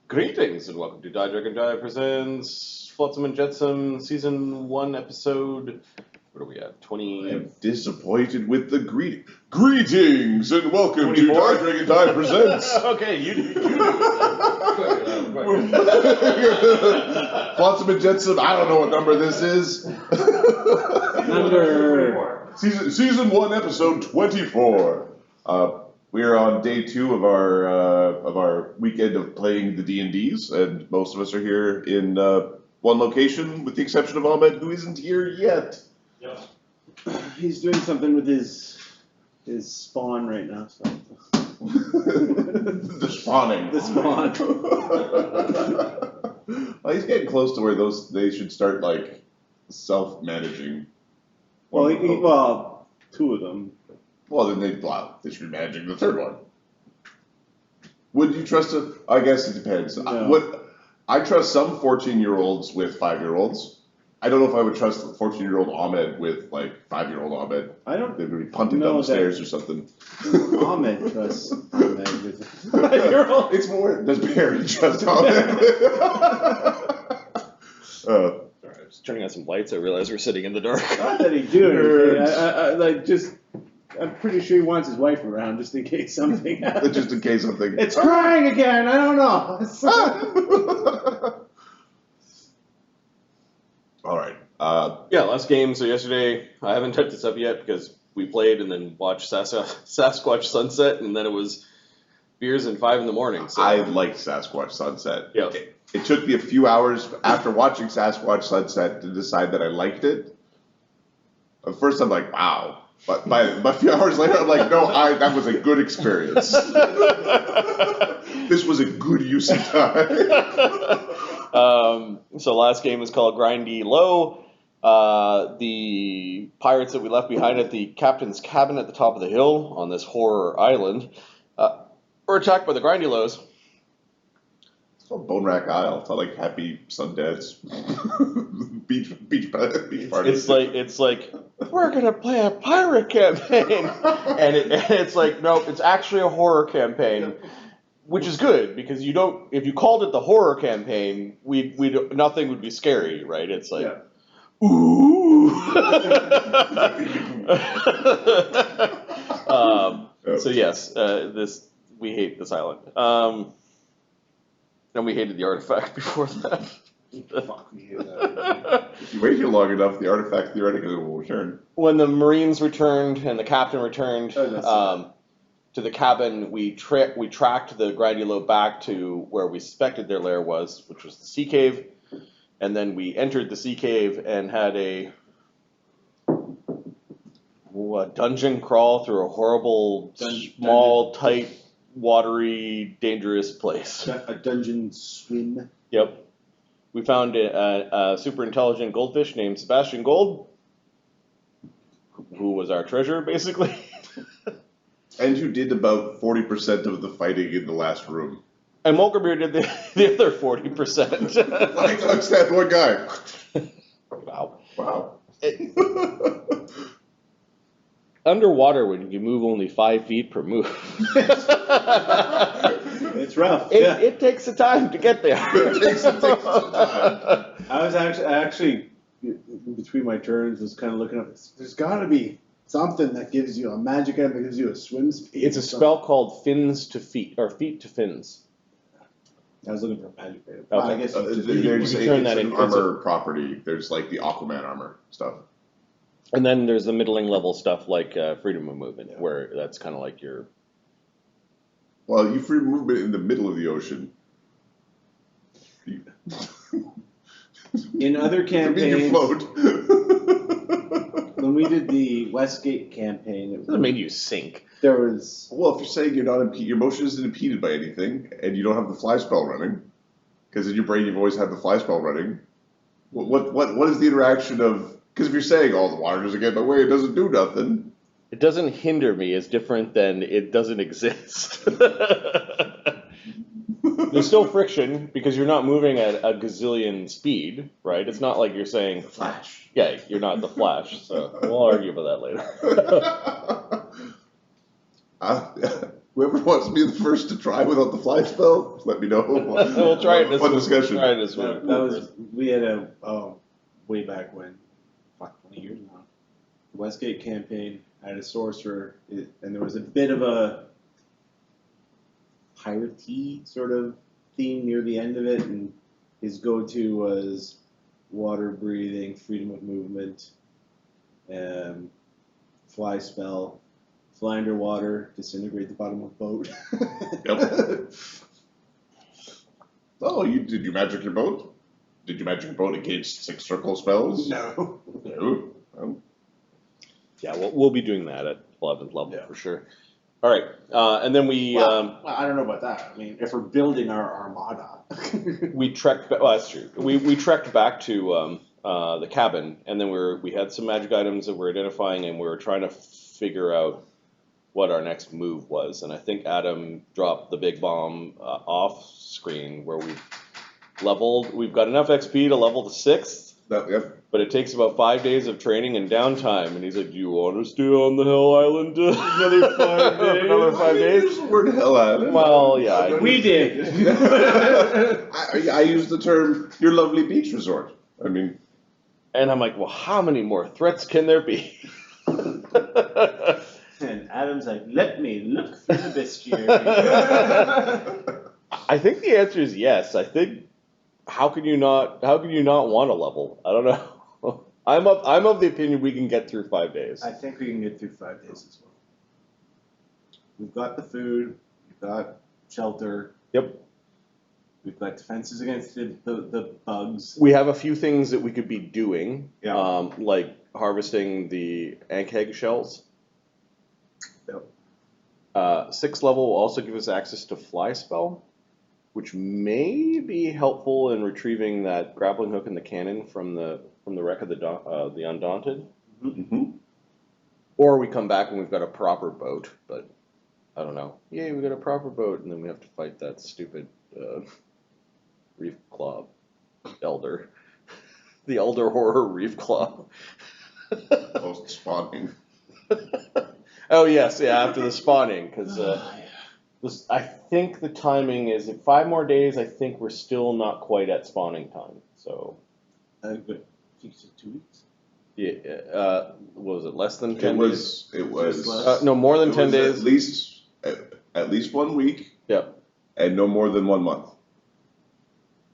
Greetings and welcome to Die Dragon Die presents Flotsam and Jetsam Season 1 episode. What are we at? 20. I am disappointed with the greeting. Greetings and welcome 24? to Die Dragon Die presents. Okay, you do. Flotsam and Jetsam. I don't know what number this is. Number Season 1, episode 24. We are on day 2 of our weekend of playing the D&Ds, and most of us are here in one location, with the exception of Ahmed, who isn't here yet. Yep. He's doing something with his spawn right now. So. The spawning. The spawn. Well, he's getting close to where they should start like self-managing. Well, two of them. Well, then they should be managing the third one. Would you trust I guess it depends. No. I trust some 14-year-olds with 5-year-olds. I don't know if I would trust 14-year-old Ahmed with like 5-year-old Ahmed. I don't. They would be punting down the stairs or something. Ahmed trusts Ahmed with 5-year-old. It's more. Does Barry trust Ahmed? Sorry, I was turning on some lights. I realized we're sitting in the dark. Not that he do anything. I'm pretty sure he wants his wife around just in case something happens. Just in case something. It's crying again. I don't know. All right. Yeah, last game. So yesterday, I haven't touched this up yet because we played and then watched Sasquatch Sunset, and then it was beers and 5 in the morning. So. I liked Sasquatch Sunset. Yeah. It took me a few hours after watching Sasquatch Sunset to decide that I liked it. At first, I'm like, wow. But by a few hours later, I'm like, no, that was a good experience. This was a good use of time. So last game was called Grindy Low. The pirates that we left behind at the captain's cabin at the top of the hill on this horror island were attacked by the Grindy Lows. It's called Bonewrack Isle. It's not like Happy Sundance beach party. It's like we're gonna play a pirate campaign, and it's like nope, it's actually a horror campaign. Which is good because if you called it the horror campaign, nothing would be scary, right? It's like, ooh. So yes, we hate this island, and we hated the artifact before that. Fuck me. That. If you wait here long enough, the artifact theoretically will return. When the Marines returned and the captain returned. To the cabin, we tracked the Grandulo back to where we suspected their lair was, which was the sea cave, and then we entered the sea cave and had a dungeon crawl through a horrible, small, tight, watery, dangerous place. A dungeon swim. Yep. We found a super intelligent goldfish named Sebastian Gold, who was our treasure, basically. And you did about 40% of the fighting in the last room. And Molgromere did the other 40%. I touched that one guy. Wow. Underwater, when you move only 5 feet per move. It's rough. It takes the time to get there. It takes some time. I was actually between my turns was kind of looking up. There's got to be something that gives you a magic item that gives you a swim speed. It's a spell called Fins to Feet, or Feet to Fins. I was looking for a magic item. Okay. I guess There's turn that an into armor property. There's like the Aquaman armor stuff. And then there's the middling level stuff like Freedom of Movement, where that's kind of like your... Well, you free movement in the middle of the ocean. In other campaigns, you float. when we did the Westgate campaign, It doesn't mean you sink. there was Well, if you're saying your motion isn't impeded by anything, and you don't have the fly spell running, because in your brain you've always had the fly spell running, what is the interaction of... Because if you're saying, the water doesn't get in my way, it doesn't do nothing. It doesn't hinder me is different than it doesn't exist. There's still friction because you're not moving at a gazillion speed, right? It's not like you're saying... the Flash. Yeah, you're not the Flash, so we'll argue about that later. Whoever wants to be the first to try without the fly spell, let me know. We'll try it this Fun week. discussion. Try it this week. That was, we had way back when, 20 years now. The Westgate campaign had a sorcerer, and there was a bit of a piratey sort of theme near the end of it, and his go-to was water breathing, freedom of movement, fly spell, fly underwater, disintegrate the bottom of a boat. Yep. Oh, did you magic your boat? Did you magic your boat against 6 circle spells? No. No. Yeah, we'll be doing that at 11th level Yeah. for sure. All right, and then we Well, I don't know about that. I mean, if we're building our armada. we trekked. Well, that's true. We trekked back to the cabin, and then we had some magic items that we're identifying, and we were trying to figure out what our next move was. And I think Adam dropped the big bomb off screen where we've leveled. We've got enough XP to level the 6th. Yep. But it takes about 5 days of training and downtime, and he's like, "Do you want to stay on the Hell Island another 5 days?" Another 5 days? Use the word hell island. Well, yeah, We did. I use the term your lovely beach resort. I mean, and I'm like, "Well, how many more threats can there be?" And Adam's like, let me look through the bestiary. I think the answer is yes. I think how can you not want a level? I don't know. I'm of the opinion we can get through 5 days. I think we can get through 5 days as well. We've got the food, we've got shelter. Yep. We've got defenses against the bugs. We have a few things that we could be doing, Yeah. like harvesting the ankheg shells. Yep. 6th level will also give us access to fly spell, which may be helpful in retrieving that grappling hook and the cannon from the wreck of the Undaunted. mm-hmm. Or we come back and we've got a proper boat, but I don't know. Yay, we got a proper boat, and then we have to fight that stupid reef claw elder. The elder horror reef claw. Post spawning. Oh yes, yeah, after the spawning, because I think the timing is in 5 more days. I think we're still not quite at spawning time. So, But I think you said 2 weeks. yeah, what was it? Less than 10 days? It was. No, more than it 10 was days. At least 1 week. Yep. And no more than 1 month.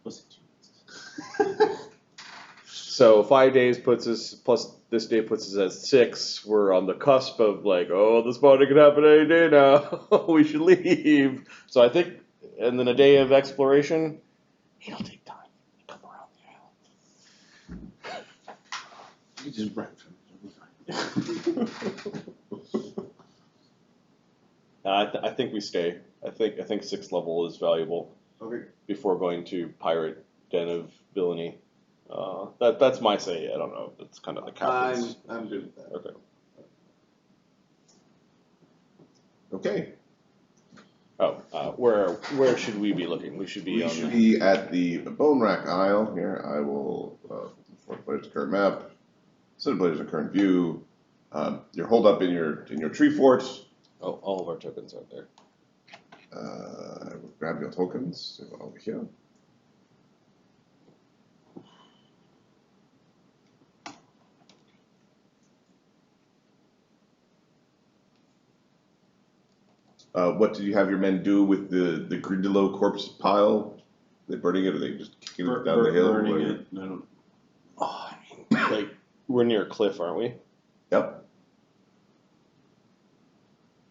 Was it 2 weeks? So 5 days puts us, plus this day puts us at 6. We're on the cusp of like, oh, the spawning could happen any day now. We should leave. So I think, and then a day of exploration, it'll take time to come around the island. You just run from it. It'll be fine. I think we stay. I think 6th level is valuable Okay. before going to pirate den of villainy. That's my say. I don't know. That's kind of the captain's. I'm good with that. Okay. Okay. Oh, where should we be looking? We should be We on. should be at the Bonewrack Isle. Here, I will, for players' current map, set of players' current view. You're holed up in your tree fort. Oh, all of our tokens are there. I will grab your tokens over here. What did you have your men do with the Grindelow corpse pile? They burning it, or they just kicking it down the hill? Burning or- it. I don't. Oh, I mean, like we're near a cliff, aren't we? Yep.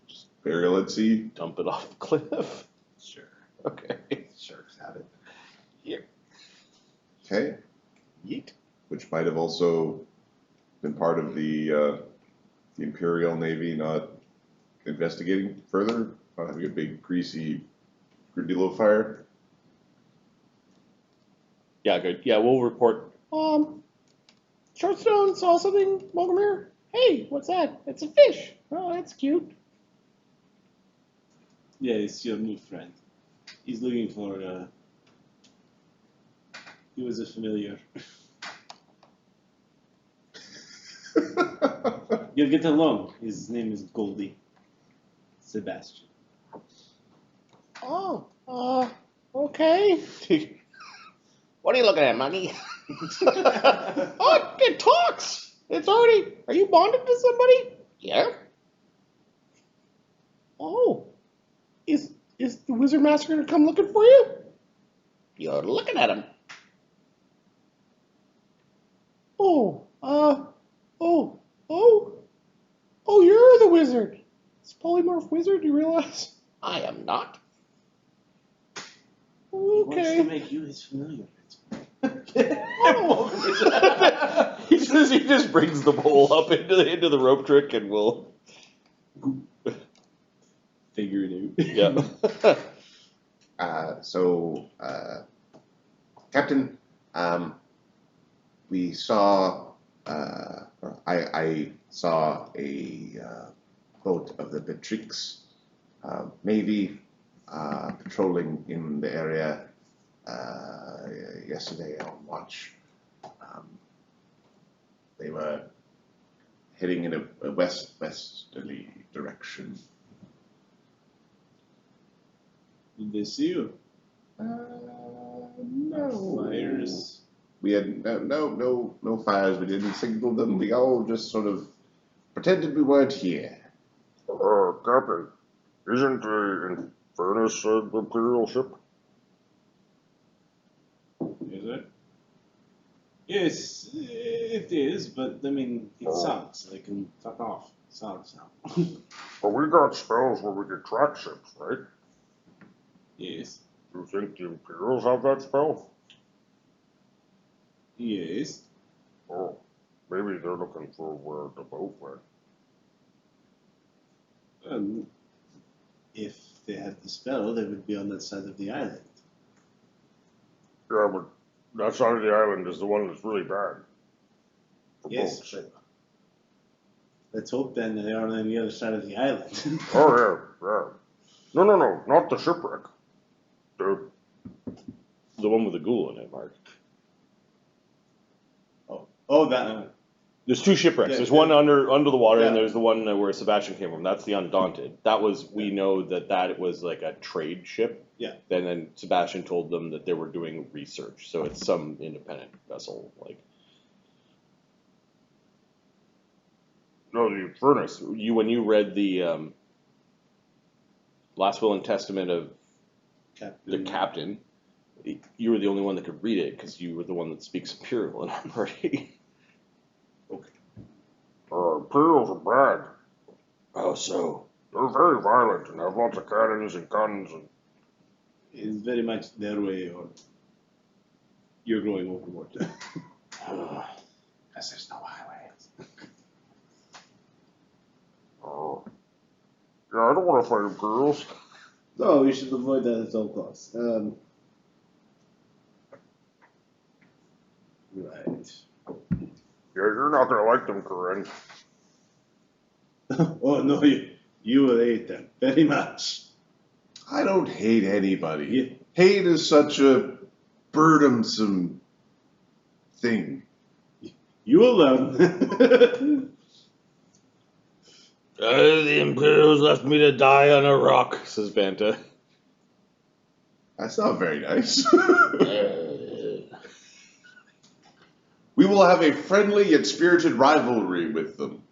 Just burial at sea. Dump it off the cliff. Sure. Okay. Sharks have it. Okay. Yeet. Which might have also been part of the Imperial Navy not investigating further, not having a big greasy Grindelow fire. Yeah, good. Yeah, we'll report. Shortstone saw something, Molgromere. Hey, what's that? It's a fish. Oh, that's cute. Yeah, it's your new friend. He's looking for. He was a familiar. You'll get along. His name is Goldie. Sebastian. Oh, okay. What are you looking at, monkey? Oh, it talks. It's already. Are you bonded to somebody? Yeah. Oh, is the Wizard Master gonna come looking for you? You're looking at him. Oh, you're the wizard. It's polymorph wizard. You realize? I am not. He wants to Okay. make you his familiar. he just brings the bowl up into the rope trick and we'll Figure it yeah. Captain, we saw, I saw a boat of the Betrix Navy patrolling in the area yesterday on watch. They were heading in a westerly direction. Did they see you? No. Fires. We had no fires. We didn't signal them. We all just sort of pretended we weren't here. Captain, isn't the Infernus an Imperial ship? Is it? Yes, it is, but I mean, it sucks. They can fuck off. Sucks now. But we got spells where we can track ships, right? Yes. Do you think the Imperials have that spell? Yes. Oh, maybe they're looking for where the boat went. If they had the spell, they would be on that side of the island. Yeah, but that side of the island is the one that's really bad. For Yes. boats. Let's hope then they aren't on the other side of the island. Oh, yeah. No, not the shipwreck. The one with the ghoul in it, Mark. Oh, that one. There's two shipwrecks. Yeah, There's yeah. one under the water, and Yeah. there's the one where Sebastian came from. That's the Undaunted. That was we know that was like a trade ship. Yeah. Then Sebastian told them that they were doing research, so it's some independent vessel. Like no, the Infernus. when you read the Last Will and Testament of the captain, you were the only one that could read it because you were the one that speaks Imperial in our party. Imperials are bad. Oh, so. They're very violent and have lots of cannons and guns and. It's very much their way, or you're going overboard. Because there's no highways. Oh. Yeah, I don't want to fight Imperials. No, we should avoid that at all costs. Right. Yeah, you're not gonna like them, Corinne. Oh no, you will hate them very much. I don't hate anybody. Yeah. Hate is such a burdensome thing. You will learn. The Imperials left me to die on a rock, says Banta. That's not very nice. We will have a friendly yet spirited rivalry with them.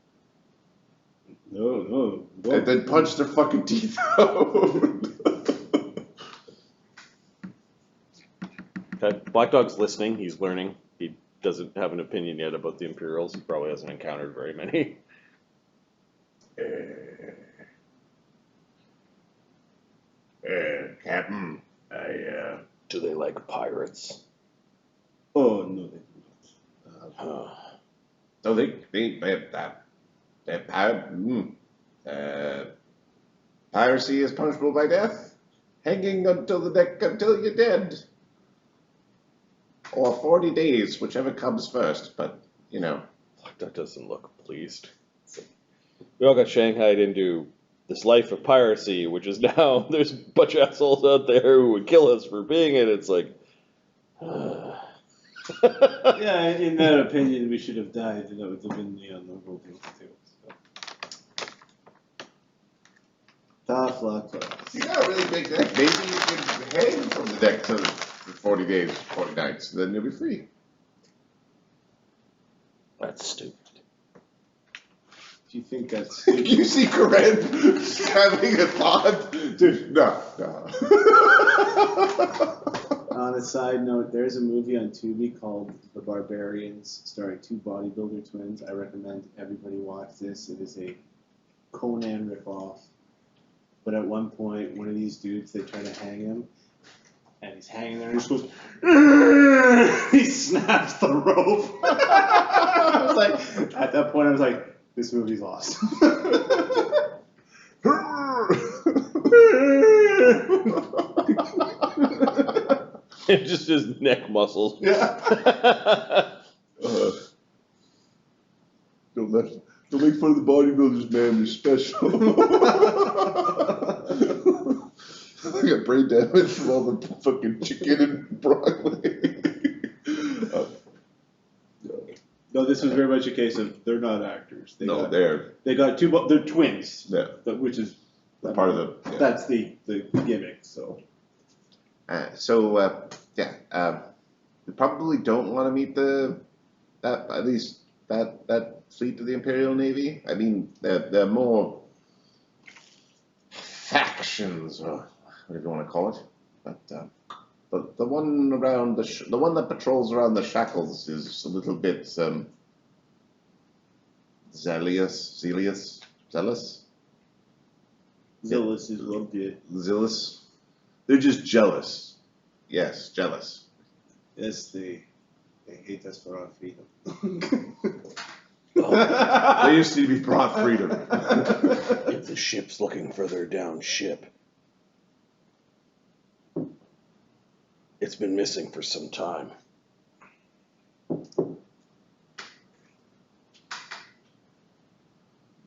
No. And then punch their fucking teeth out. Okay. Black Dog's listening. He's learning. He doesn't have an opinion yet about the Imperials. He probably hasn't encountered very many. Captain, Do they like pirates? Oh no, they so piracy is punishable by death, hanging until the neck until you're dead, or 40 days, whichever comes first. But you know, Black Dog doesn't look pleased. We all got shanghaied into this life of piracy, which is now there's a bunch of assholes out there who would kill us for being it. It's like, Yeah, in their opinion, we should have died, and that would have been the honorable thing to do. So. tough Flotsam. You got a really big deck. Maybe you can hang from the deck for 40 days, 40 nights, then you'll be free. That's stupid. Do you think that's You see Corinne having a thought? Dude, no. On a side note, there's a movie on Tubi called The Barbarians, starring two bodybuilder twins. I recommend everybody watch this. It is a Conan ripoff. But at one point, one of these dudes, they try to hang him, and he's hanging there, and he just goes, he snaps the rope. I was like, at that point, I was like, this movie's lost. Just his neck muscles. Yeah. Don't make fun of the bodybuilders, man. They're special. I got brain damage from all the fucking chicken and broccoli. No, this was very much a case of they're not actors. They got they're twins. Yeah. Which is Part of the. Yeah. that's the gimmick. So You probably don't want to meet that fleet of the Imperial Navy. I mean, they're more factions, or whatever you want to call it. But the one around the one that patrols around the shackles is a little bit zealous. Zealous is one bit. Zealous. They're just jealous. Yes, jealous. Yes, they hate us for our freedom. They used to be brought freedom. If the ship's looking further down ship. It's been missing for some time.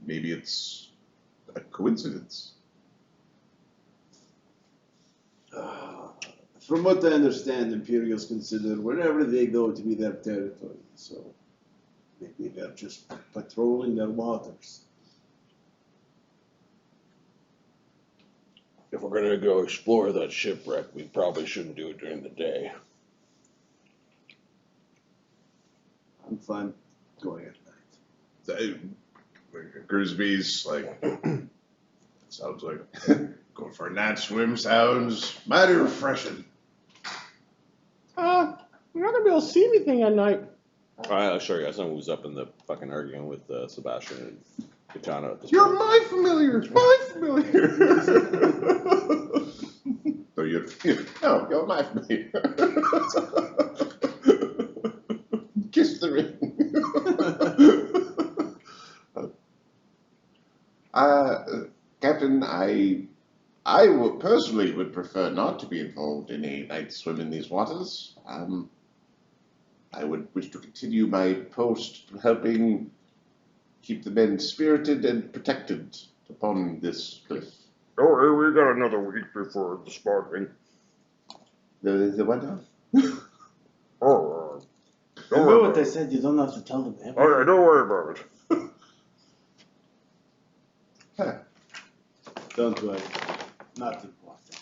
Maybe it's a coincidence. From what I understand, Imperials consider wherever they go to be their territory. So maybe they're just patrolling their waters. If we're gonna go explore that shipwreck, we probably shouldn't do it during the day. I'm fine going at night. Grisby's like, sounds like going for a night swim sounds mighty refreshing. You're not gonna be able to see anything at night. I'll show you guys someone who's up in the fucking arguing with Sebastian and Katana at this You're point. my familiar. My familiar. No, you're my familiar. Kiss the ring. Captain, I personally would prefer not to be involved in a night swim in these waters. I would wish to continue my post helping keep the men spirited and protected upon this cliff. Oh, hey, we got another week before the sparkling. The what now? Oh, Remember what they said? You don't have to tell them everything. Okay, don't worry about it. Huh. Don't worry. Not important.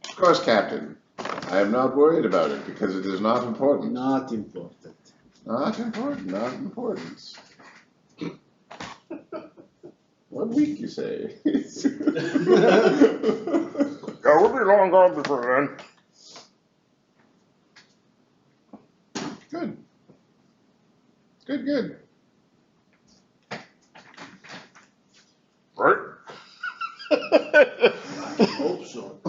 Of course, Captain. I am not worried about it because it is not important. Not important. Not important. Not important. 1 week, you say? Yeah, we'll be long gone before Good. Good. then. Right? I hope so.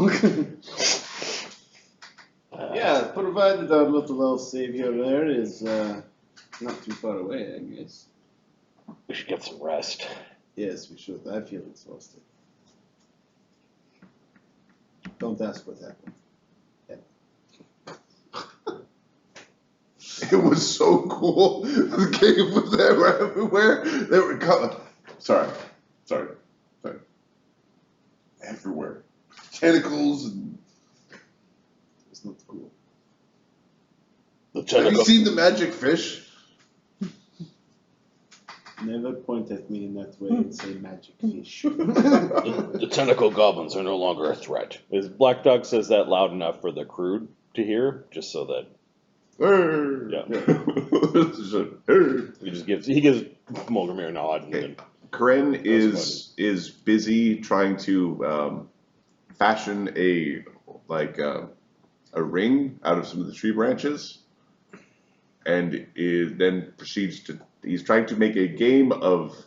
Yeah, provided our little elf savior there is not too far away, I guess. We should get some rest. Yes, we should. I feel exhausted. Don't ask what happened. It was so cool. The cave was there everywhere. They were coming. Sorry. Everywhere. Tentacles and. It's not cool. The Have you tentacle. seen the magic fish? Never point at me in that way and say magic fish. The tentacle goblins are no longer a threat. His Black Dog says that loud enough for the crew to hear, just so that he gives Molgromere a nod. And then Karen is busy trying to fashion a ring out of some of the tree branches, and then proceeds to. He's trying to make a game of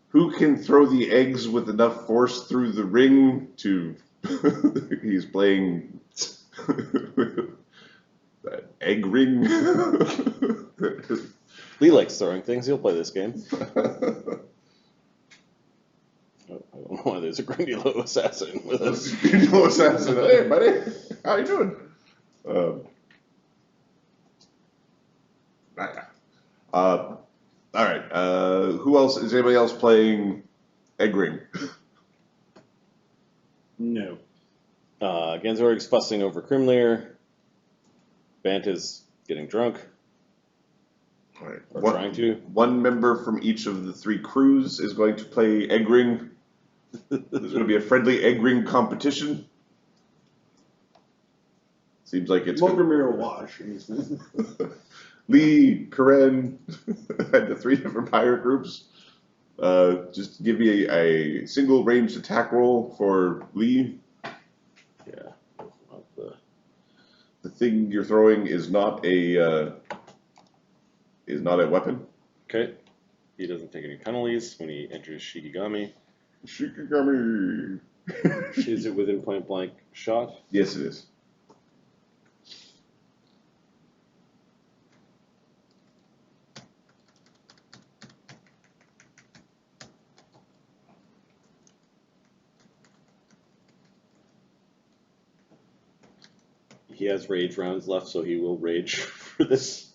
who can throw the eggs with enough force through the ring to. He's playing egg ring. Lee likes throwing things. He'll play this game. I don't know why there's a Grindylow assassin with us. Grindylow assassin. Hey, buddy. How you doing? All right. Who else? Is anybody else playing egg ring? No. Genzorg's fussing over Krimlir. Bant is getting drunk. All right. Or trying to. One member from each of the three crews is going to play egg ring. There's going to be a friendly egg ring competition. Seems like it's Molgromere wash. Lee, Karen, and the three different pirate groups. Just give me a single ranged attack roll for Lee. Yeah. The thing you're throwing is not a weapon. Okay. He doesn't take any penalties when he enters Shikigami. Shikigami. Is it within point blank shot? Yes, it is. He has rage rounds left, so he will rage for this.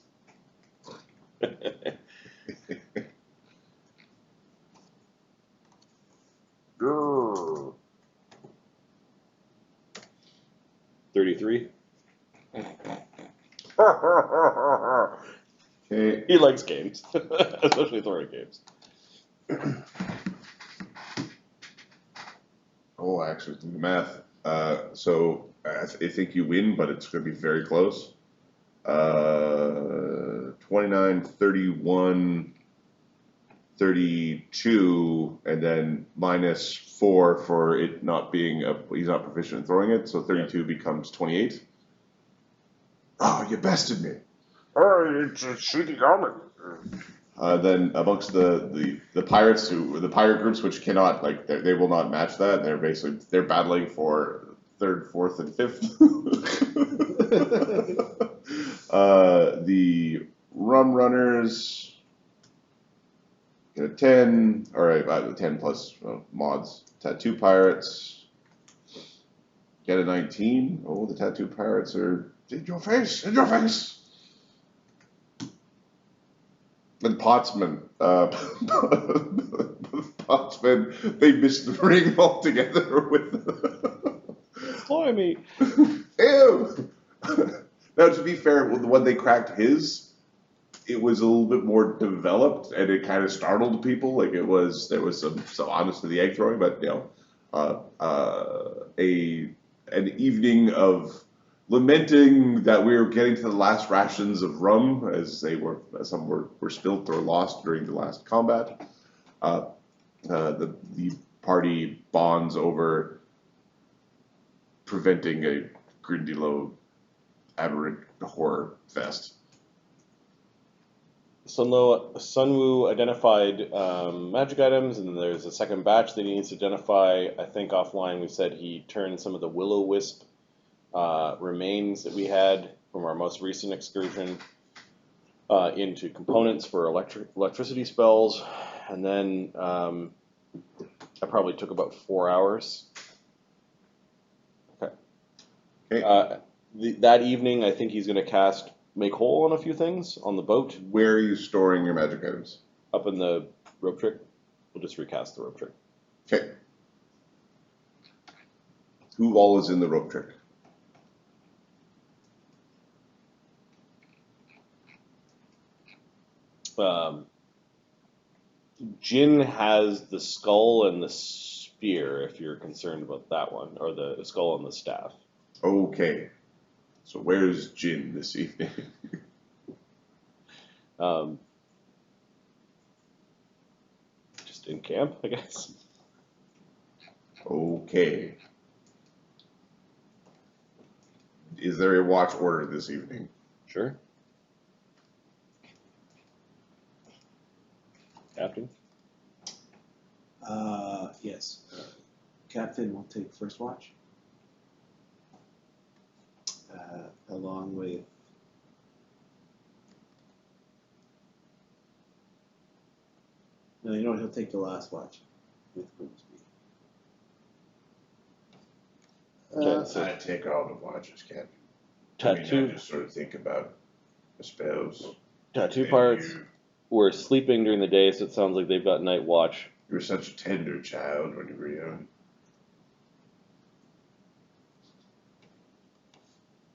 33. Okay. He likes games, especially throwing games. Oh, I actually did the math. So I think you win, but it's going to be very close. 29, 31, 32, and then -4 for it not being he's not proficient in throwing it, so 32 becomes 28. Oh, you bested me. Oh, it's Shikigami. Then amongst the pirates the pirate groups which cannot they will not match that. They're battling for 3rd, 4th, and 5th. The rum runners get a 10. All right, 10 plus mods. Tattoo pirates get a 19. Oh, the tattoo pirates are in your face, in your face. And Potsman, they missed the ring altogether with. Blimey. Ew. Now, to be fair, when they cracked his, it was a little bit more developed, and it kind of startled people. Like there was some honest to the egg throwing, but an evening of lamenting that we were getting to the last rations of rum, as some were spilt or lost during the last combat. The party bonds over preventing a Grindylow aberrant horror fest. Sunwoo identified magic items, and then there's a second batch that he needs to identify. I think offline we said he turned some of the will-o-wisp remains that we had from our most recent excursion into components for electricity spells, and then I probably took about 4 hours. Okay. That evening, I think he's going to cast Make Whole on a few things on the boat. Where are you storing your magic items? Up in the rope trick. We'll just recast the rope trick. Okay. Who all is in the rope trick? Jin has the skull and the spear, if you're concerned about that one, or the skull and the staff. Okay. So where's Jin this evening? Just in camp, I guess. Okay. Is there a watch order this evening? Sure. Captain? Yes. Captain will take first watch. Along with no, you know what? He'll take the last watch with Grimsby. Okay, so I take all the watches, Captain. tattoo, I just sort of think about the spells. tattoo And pirates you- were sleeping during the day, so it sounds like they've got night watch. You were such a tender child when you were young.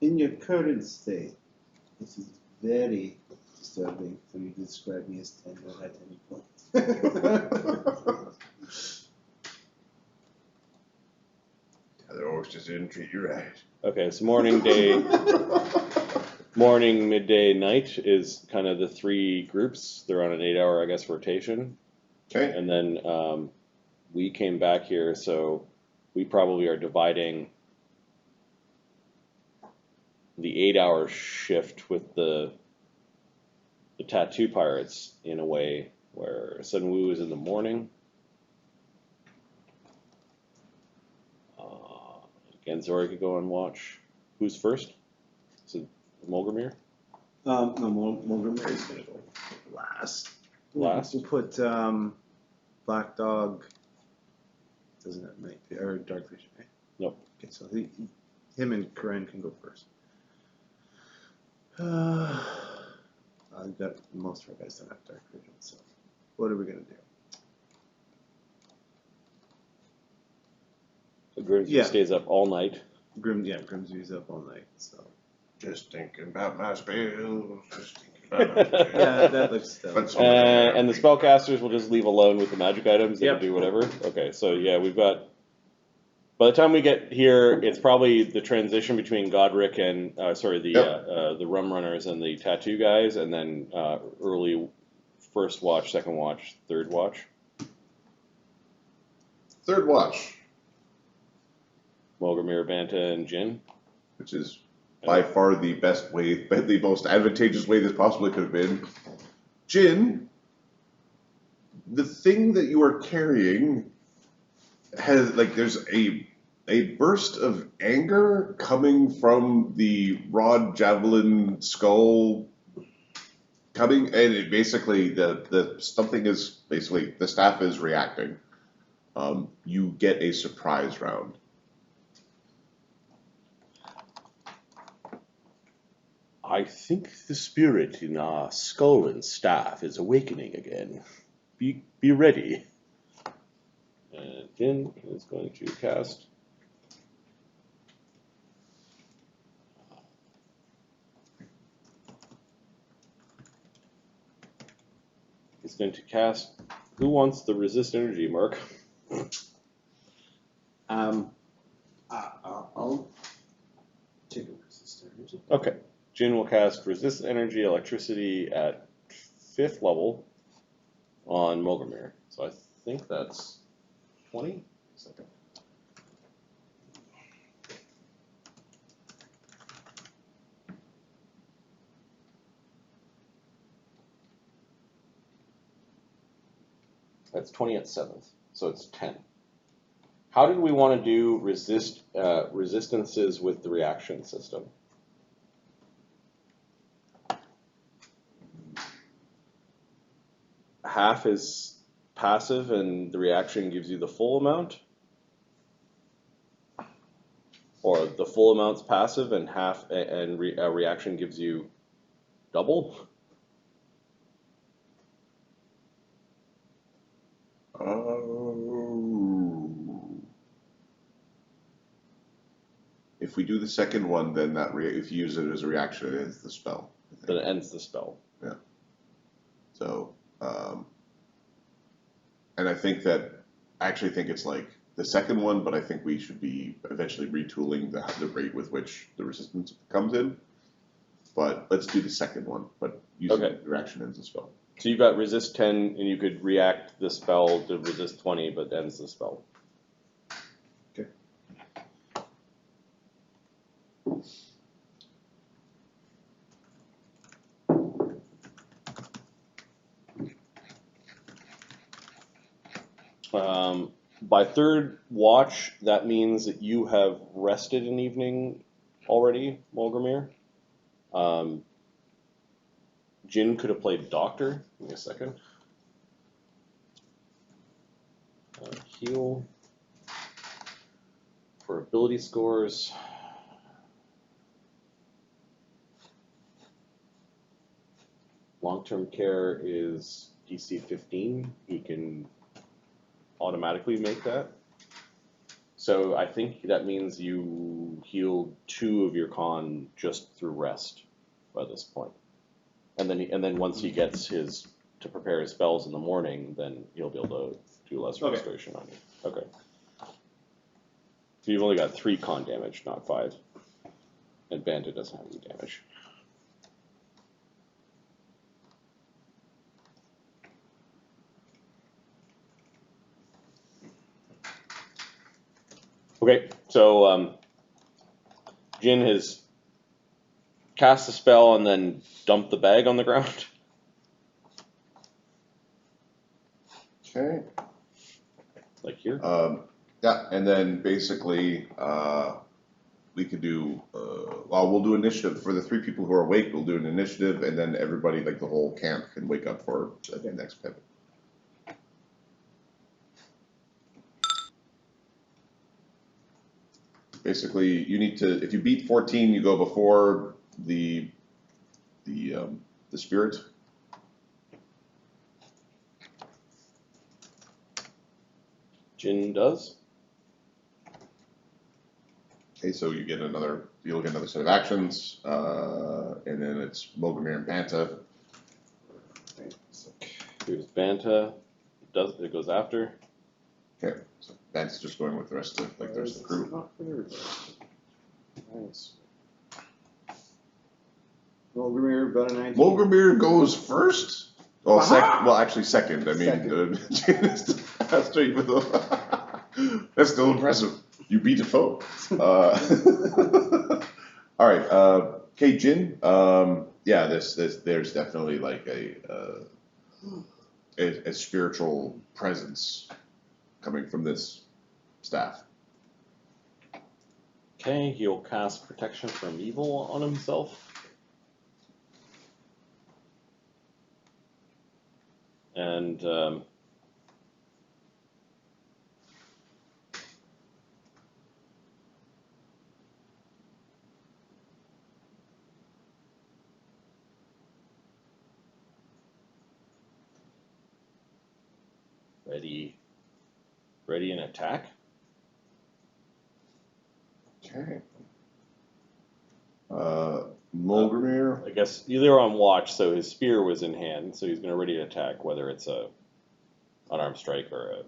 In your current state, this is very disturbing for you to describe me as tender at any point. The other orcs just didn't treat you right. Okay, so morning, day, morning, midday, night is kind of the three groups. They're on an 8-hour, I guess, rotation. Okay. And then we came back here, so we probably are dividing the 8-hour shift with the tattoo pirates in a way where Sunwoo is in the morning. Genzori could go and watch. Who's first? Is it Molgromere? No, Molgromere is going to go last. Last? We'll put Black Dog. Doesn't have night or dark vision, right? Nope. Okay, so him and Karen can go first. I've got most of our guys don't have dark vision, so what are we gonna do? So Grimsby Yeah. stays up all night. Grimsby's up all night, so Just thinking about my spells. Just thinking about my spells. yeah, that looks But dumb. some of them And the spellcasters will just leave alone with the magic items. They Yep. can do whatever. Okay, so yeah, we've got. By the time we get here, it's probably the transition between Godric and the Rum Runners and the Tattoo guys, and then early first watch, second watch, third watch. Third watch, Molgromere, Banta, and Jin. which is by far the best way, the most advantageous way this possibly could have been. Jin, the thing that you are carrying has, like, there's a burst of anger coming from the rod javelin skull coming, and it basically the something is basically the staff is reacting. You get a surprise round. I think the spirit in our skull and staff is awakening again. Be ready. And Jin is going to cast. He's going to cast. Who wants the resist energy, Mark? I'll take a resist energy. Okay. Jin will cast resist energy electricity at 5th level on Molgromere. So I think that's 20? Second. That's 20 at 7th, so it's 10. How did we want to do resistances with the reaction system? Half is passive and the reaction gives you the full amount? Or the full amount's passive and a reaction gives you double? If we do the second one, then if you use it as a reaction, it ends the spell. Then it ends the spell. Yeah. So, And I actually think it's like the second one, but I think we should be eventually retooling the rate with which the resistance comes in. But let's do the second one, but using Okay. reaction ends the spell. So you've got resist 10, and you could react the spell to resist 20, but ends the spell. Okay. By third watch, that means that you have rested an evening already, Molgromere. Jin could have played doctor. Give me a second. Heal for ability scores. Long-term care is DC 15. He can automatically make that. So I think that means you healed 2 of your con just through rest by this point. And then once he gets his to prepare his spells in the morning, then he'll be able to do less restoration on you. Okay. So you've only got 3 con damage, not 5. And Bandit doesn't have any damage. Okay, so Jin has cast the spell and then dumped the bag on the ground. Okay. Like here. Yeah, and then basically we could do, we'll do initiative. For the 3 people who are awake, we'll do an initiative, and then everybody, like the whole camp, can wake up for the next pivot. Basically, you need to, if you beat 14, you go before the spirit. Jin does. Okay, so you'll get another set of actions, and then it's Molgromere and Banta. Here's Banta. It goes after. Okay, so Banta's just going with the rest of the rest of the crew. Nice. Molgromere, about a 19. Molgromere goes first. Well, Aha! actually second. I mean, Second. that's still impressive. You beat a foe. All right, okay, Jin. Yeah, there's definitely like a spiritual presence coming from this staff. Okay, he'll cast protection from evil on himself. And ready and attack. Okay. Molgromere. I guess they're on watch, so his spear was in hand, so he's going to ready to attack, whether it's a unarmed strike or a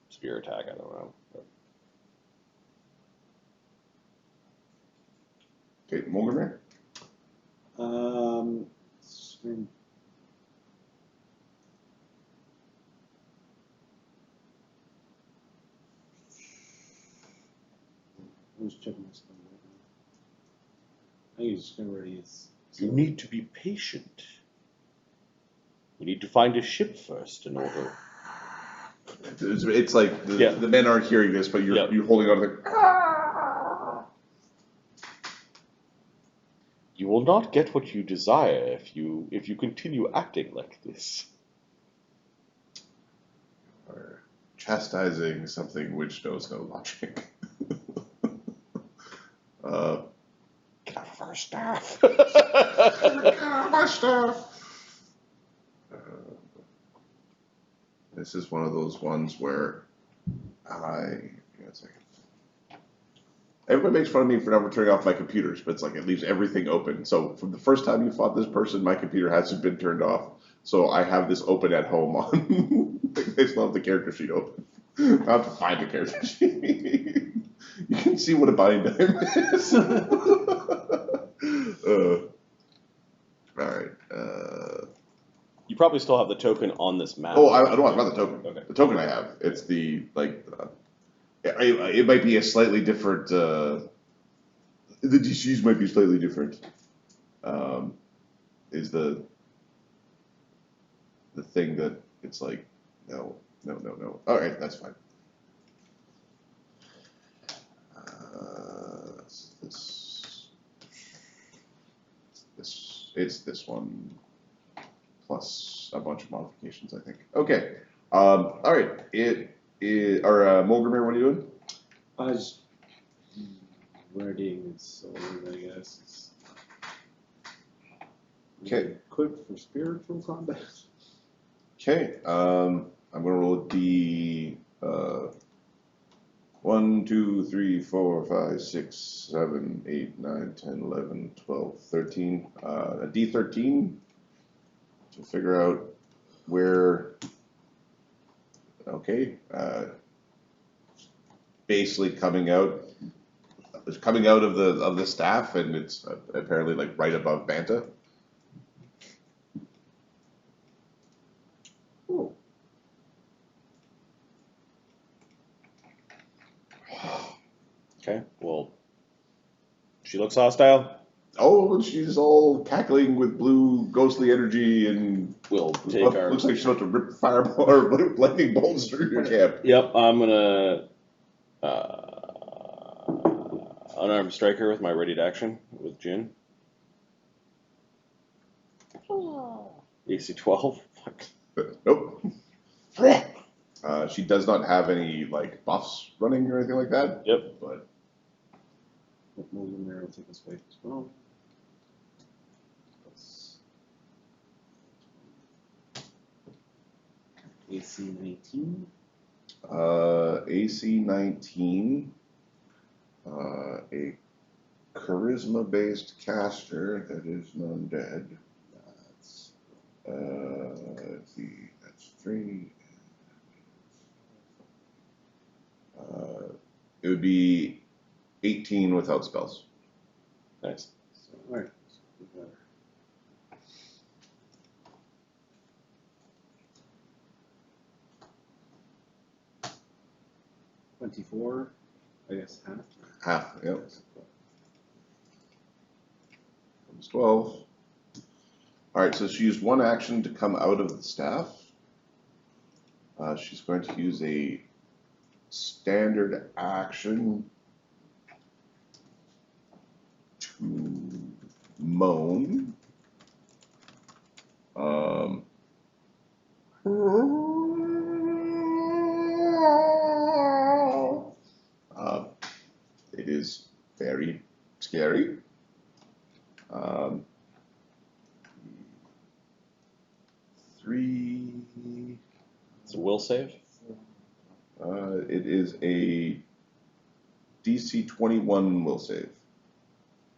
spear attack. I don't know. Okay, Molgromere. Swing. I'm just checking my spell right now. I think he's just gonna ready his. You need to be patient. We need to find a ship first in order. It's like the men aren't hearing this, but you're holding on to the. You will not get what you desire if you continue acting like this. Or chastising something which knows no logic. Get out of our staff. My staff. This is one of those ones where everybody makes fun of me for never turning off my computers, but it's like it leaves everything open. So from the first time you fought this person, my computer hasn't been turned off. So I have this open at home on. I still have the character sheet open. I have to find the character sheet. You can see what a bind time is. Alright. You probably still have the token on this map. Oh, I don't want the token. Okay. The token I have. It's the, like, it might be a slightly different, the DCs might be slightly different. Is the thing that it's like, no. Alright, that's fine. It's this one plus a bunch of modifications, I think. Okay. Alright. Molgromere, what are you doing? I was readying sword, I guess. It's Okay. Equipped for spiritual combat. Okay. I'm gonna roll the 1, 2, 3, 4, 5, 6, 7, 8, 9, 10, 11, 12, 13. A D13 to figure out where. Okay. Basically coming out. It's coming out of the staff, and it's apparently like right above Banta. Oh. Okay, well, she looks hostile. Oh, she's all cackling with blue ghostly energy, and We'll take our. looks like she's about to rip fireball or lightning bolts through your camp. Yep, I'm gonna unarmed strike her with my ready to action with Jin. AC 12. Fuck. Nope. She does not have any like buffs running or anything like that. Yep. But Molgromere will take us away as well. Plus AC 19. AC 19. A charisma based caster that is non-dead. Let's see, that's 3. It would be 18 without spells. Nice. So, alright. So we got her. 24, I guess half. Half, yep. Comes 12. Alright, so she used one action to come out of the staff. She's going to use a standard action to moan. It is very scary. 3. It's a will save. It is a DC 21 will save.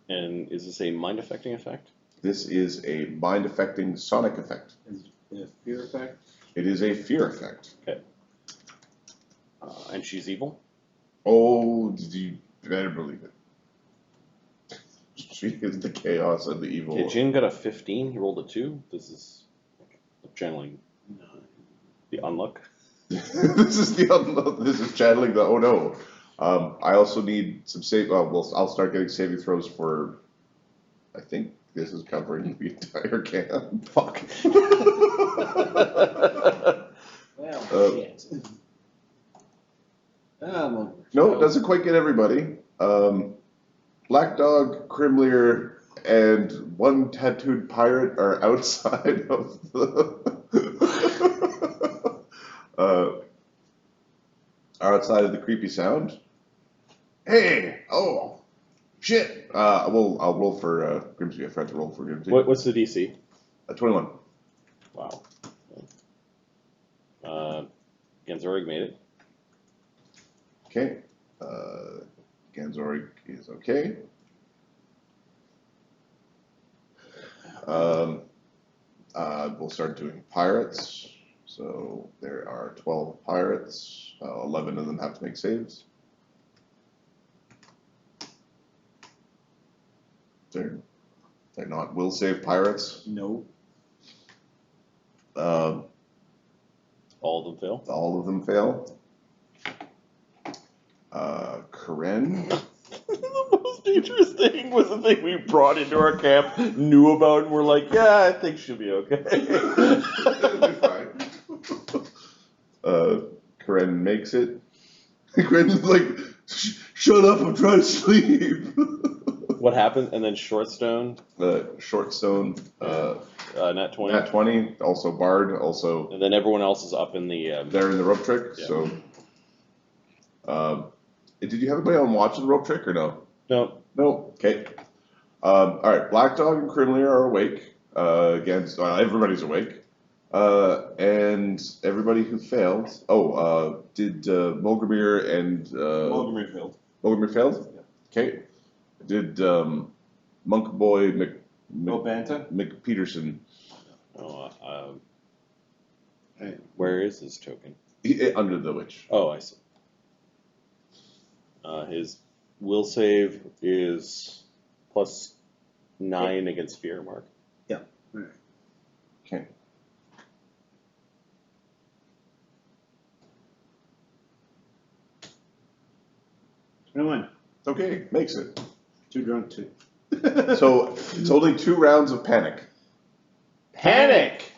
And is this a mind affecting effect? This is a mind affecting sonic effect. Is it a fear effect? It is a fear effect. Okay. And she's evil? Oh, you better believe it. She is the chaos and the evil. Okay, Jin got a 15. He rolled a 2. This is channeling No. the unluck. This is channeling the oh no. I also need some save. I'll start getting saving throws for. I think this is covering the entire camp. Fuck. Well, shit. Molgromere. No, it doesn't quite get everybody. Black Dog, Crimlier, and one tattooed pirate are outside of the. Are outside of the creepy sound. Hey! Oh! Shit! I'll roll for Grimsby. I forgot to roll for Grimsby. What's the DC? 21. Wow. Genzorig made it. Okay. Ganzorig is okay. We'll start doing pirates. So there are 12 pirates. 11 of them have to make saves. They're not will save pirates. Nope. All of them fail. All of them fail. Karen. The most dangerous thing was the thing we brought into our camp, knew about, and we're like, yeah, I think she'll be okay. It'll be fine. Karen makes it. Karen's like, shut up, I'm trying to sleep. What happened? And then Shortstone, Shortstone, nat 20. Nat 20, also Bard, also And then everyone else is up in the. they're in the rope trick, Yeah. so. Did you have anybody on watching the rope trick or no? No. No. Okay. Alright, Black Dog and Crimlear are awake. Against everybody's awake. And everybody who failed. Did Molgromere and Molgromere failed. Molgromere failed? Yeah. Okay. Did Monk Boy Banta? McPeterson Oh, Hey. where is his token? under the witch? Oh, I see. His will save is +9 against fear, Mark. Yeah. Alright. Okay. Anyone? Okay, makes it. Too drunk to. So it's only 2 rounds of panic. Panic!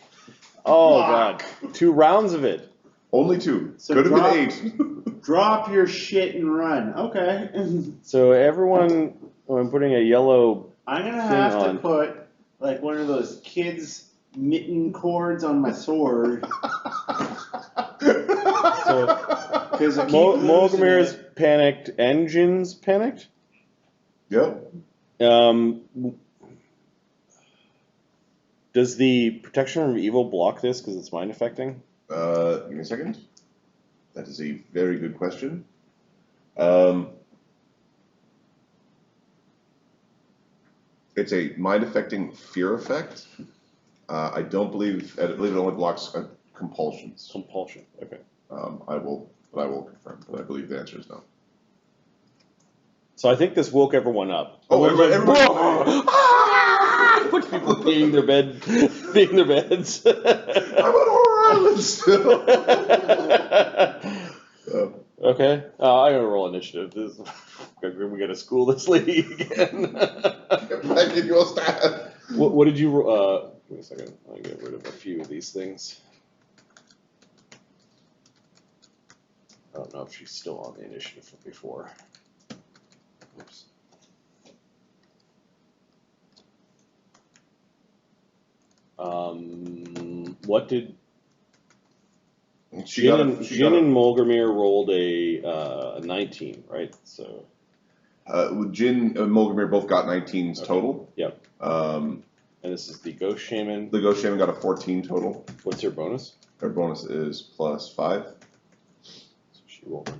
Oh, God. 2 rounds of it. Only 2. So Could have drop- been 8. Drop your shit and run. Okay. So everyone, I'm putting a yellow. I'm gonna have Hang on. to put like one of those kids mitten cords on my sword because I keep losing Molgromere's it. panicked. Engines panicked. Yep. Does the protection from evil block this because it's mind affecting? Give me a second. That is a very good question. It's a mind affecting fear effect. I believe it only blocks compulsions. Compulsion. Okay. I will confirm, but I believe the answer is no. So I think this woke everyone up. Oh, everybody- A bunch of people peeing their beds. I'm on Horror Island still. Okay, I'm gonna roll initiative. We gotta school this lady again. Get back in your stat. What did you? Give me a second. I'll get rid of a few of these things. I don't know if she's still on the initiative from before. Oops. What did Jin and Molgromere rolled a 19, right? So Jin and Molgromere both got 19s total. Yep. Um, And this is the Ghost Shaman. the Ghost Shaman got a 14 total. What's her bonus? Her bonus is +5. So she rolled a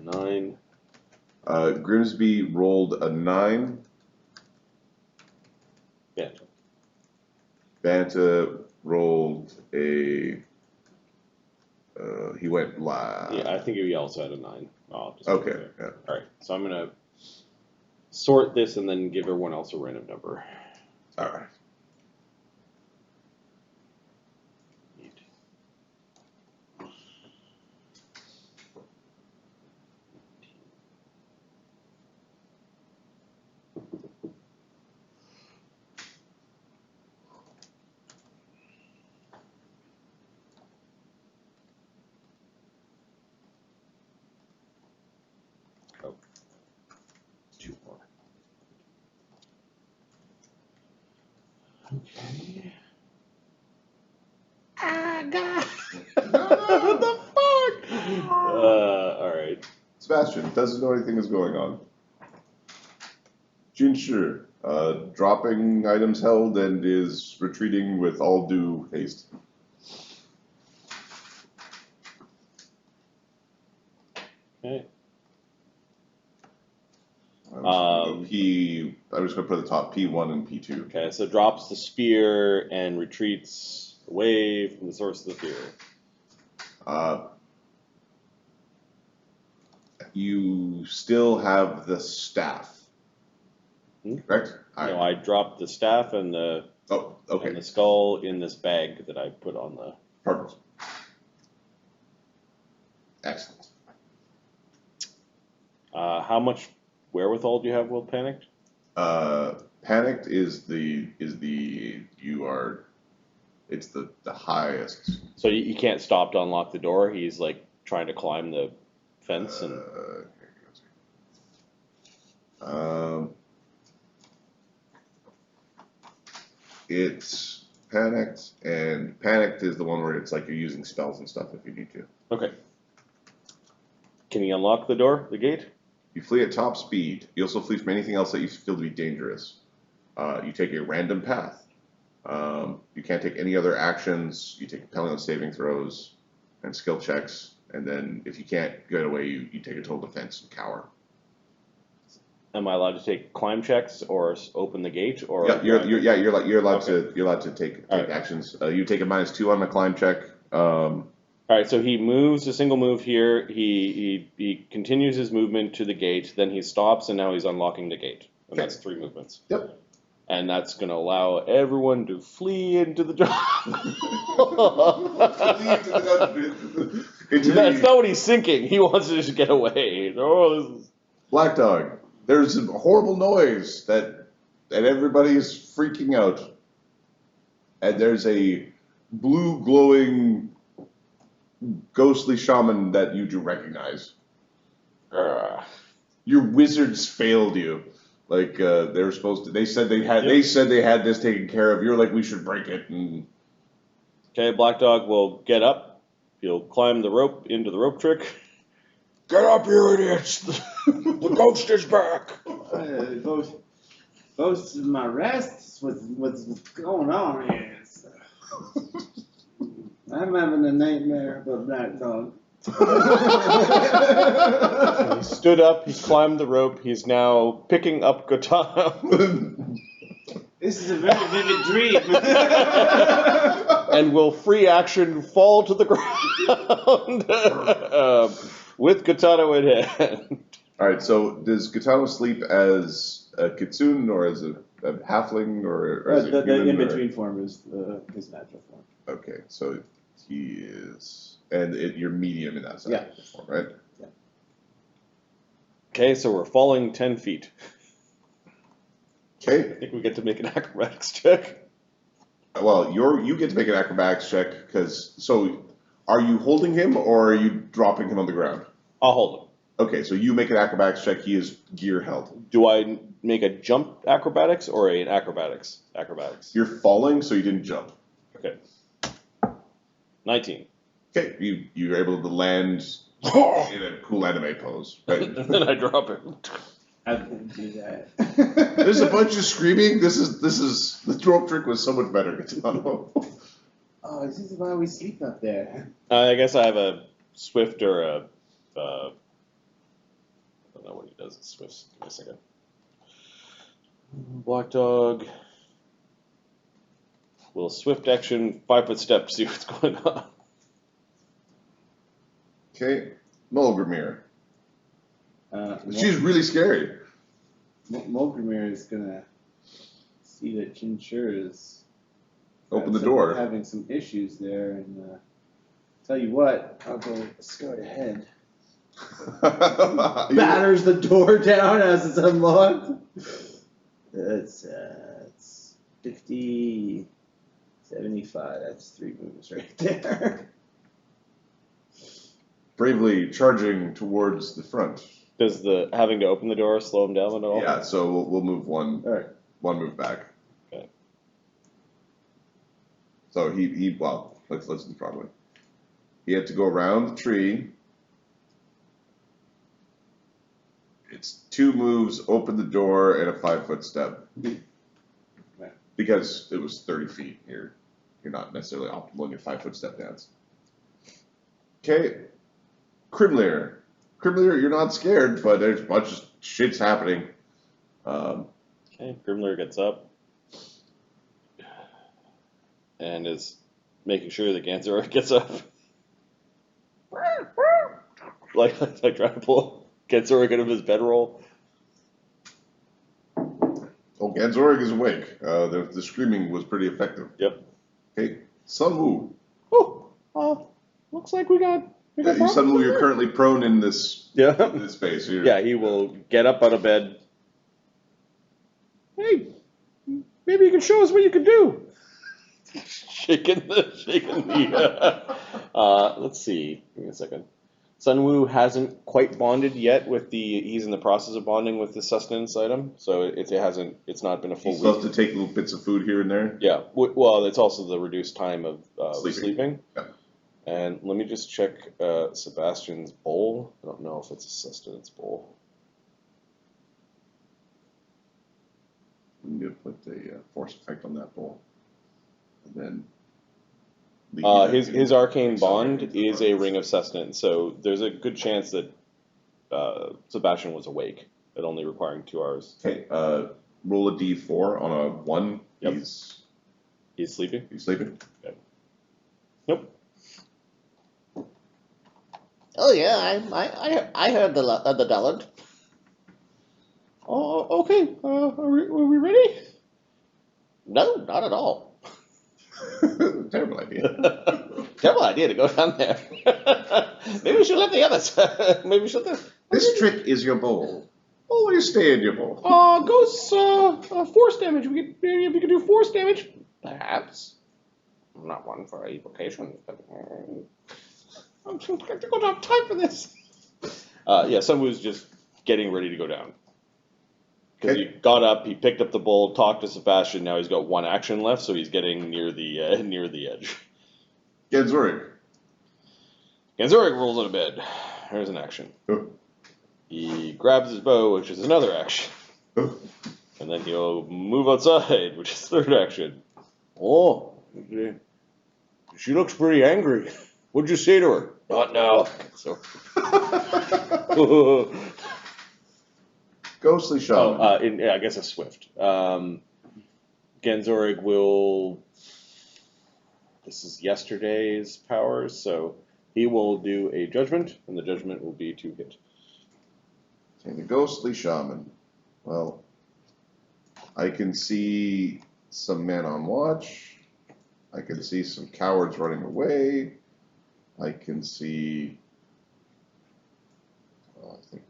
9. Grimsby rolled a 9. Yeah. Banta rolled a. He went live. Yeah, I think he also had a 9. I'll just Okay. put it there. Yeah. All right. So I'm gonna sort this and then give everyone else a random number. All right. Oh. 2 more. Okay. Ah, God. What the fuck? All right. Sebastian doesn't know anything is going on. Jinshe, dropping items held and is retreating with all due haste. Okay. I'm just gonna put the top P1 and P2. Okay, so drops the spear and retreats away from the source of the fear. You still have the staff, correct? No, I dropped the staff and the Okay. and the skull in this bag that I put on the. Perfect. Excellent. How much wherewithal do you have, Will Panicked? Panicked is the it's the highest. So he can't stop to unlock the door. He's like trying to climb the fence and. It's panicked, and panicked is the one where it's like you're using spells and stuff if you need to. Okay. Can he unlock the door, the gate? You flee at top speed. You also flee from anything else that you feel to be dangerous. You take a random path. You can't take any other actions. You take a penalty on saving throws and skill checks. And then if you can't get away, you take a total defense and cower. Am I allowed to take climb checks or open the gate? Or Yeah, you're allowed Okay. to take Alright. actions. You take a -2 on the climb check. All right, so he moves a single move here. He continues his movement to the gate. Then he stops, and now he's unlocking the gate. And Okay. that's 3 movements. Yep. And that's going to allow everyone to flee into the That's not what he's thinking. He wants to just get away. Oh, this is... Black Dog. There's a horrible noise and everybody's freaking out. And there's a blue glowing ghostly shaman that you do recognize. Your wizards failed you. Like they were supposed to. They said they had this taken care of. You're like, we should break it. And Okay, Black Dog will get up. He'll climb the rope into the rope trick. Get up, you idiots! The ghost is back! Ghost is my rest? What's going on here? I'm having a nightmare about Black Dog. He stood up, he climbed the rope, he's now picking up Katana. This is a very vivid dream. And will free action fall to the ground with Katana in hand. all right. So does Katana sleep as a kitsune or as a halfling or as a The human? in-between form is his natural form. Okay, so he is, and you're medium in that side Yeah. form, right? Okay, so we're falling 10 feet. I Okay. think we get to make an acrobatics check. Well, you get to make an acrobatics check so are you holding him or are you dropping him on the ground? I'll hold him. Okay, so you make an acrobatics check. He is gear held. Do I make a jump acrobatics or an acrobatics? Acrobatics. You're falling, so you didn't jump. Okay. 19. Okay, you're able to land in a cool anime pose. Right? Then I drop him. I wouldn't do that. There's a bunch of screaming. This is the rope trick was so much better. Katano. Oh, this is why we sleep up there. I guess I have a swift or a. I don't know what he does at Swift. Give me a second. Black Dog. Will swift action, 5-foot step, see what's going on. Okay, Molgromere. She's She's really scary. Molgromere is gonna see that Jinshe is Open the door. having some issues there, and tell you what, I'll go scout ahead. Batters the door down as it's unlocked. It's 50, 75. That's 3 moves right there. Bravely charging towards the front. Does the having to open the door slow him down at all? Yeah, so we'll move one All right. move back. Okay. So let's listen properly. He had to go around the tree. It's 2 moves, open the door, and a 5-foot step. Right. Because it was 30 feet. You're not necessarily optimal in your 5-foot step dance. Okay. Crimlear. Crimlear, you're not scared, but there's a bunch of shit's happening. Okay, Grimler gets up and is making sure that Ganser gets up. like trying to pull Gensoric out of his bedroll. Oh, Ganzorig is awake. The screaming was pretty effective. Yep. Okay, Sunwoo. Oh, looks like we got Sunwoo, you're currently prone in this Yeah. space. Yeah, he will get up out of bed. Hey, maybe you can show us what you can do. shaking the. Let's see. Give me a second. Sunwoo hasn't quite bonded yet with the. He's in the process of bonding with the sustenance item, so it hasn't. It's not been a full He's week. supposed to take little bits of food here and there. Yeah. Well, it's also the reduced time of sleeping. Yeah. And let me just check Sebastian's bowl. I don't know if it's a sustenance bowl. I'm going to put a force effect on that bowl. And then. His arcane bond is a ring of sustenance, so there's a good chance that Sebastian was awake, but only requiring 2 hours. Okay, roll a d4 on a 1. Yep. He's sleeping? He's sleeping? Nope. Oh yeah, I heard the dullard. Oh, okay. Are we ready? No, not at all. Terrible idea. Terrible idea to go down there. Maybe we should let the others. Maybe we should let. This trick is your bowl. Always stay in your bowl. Ghosts, force damage. We could do force damage. Perhaps. I'm not one for evocation, but I don't have time for this. Yeah, Sunwoo's just getting ready to go down. Because Okay. he got up, he picked up the bowl, talked to Sebastian. Now he's got 1 action left, so he's getting near the edge. Ganzorig. Ganzorig rolls out of bed. There's an action. Oh. He grabs his bow, which is another action. Oh. And then he'll move outside, which is 3rd action. Oh, she looks pretty angry. What'd you say to her? Not now. So. Ghostly shaman. I guess a swift. Ganzorig will. This is yesterday's powers, so he will do a judgment, and the judgment will be to hit. And the ghostly shaman. Well, I can see some men on watch. I can see some cowards running away. I can see. I think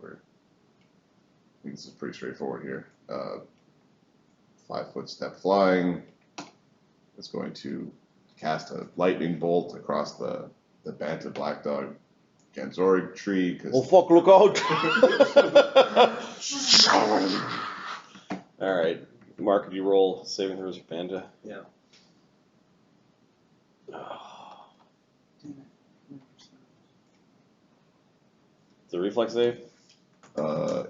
this is pretty straightforward here. 5-foot step flying. It's going to cast a lightning bolt across the Banta Black Dog Ganzorig tree. Oh fuck! Look out! All right, Mark, did you roll saving throws for Panda? Yeah. It's a reflex save.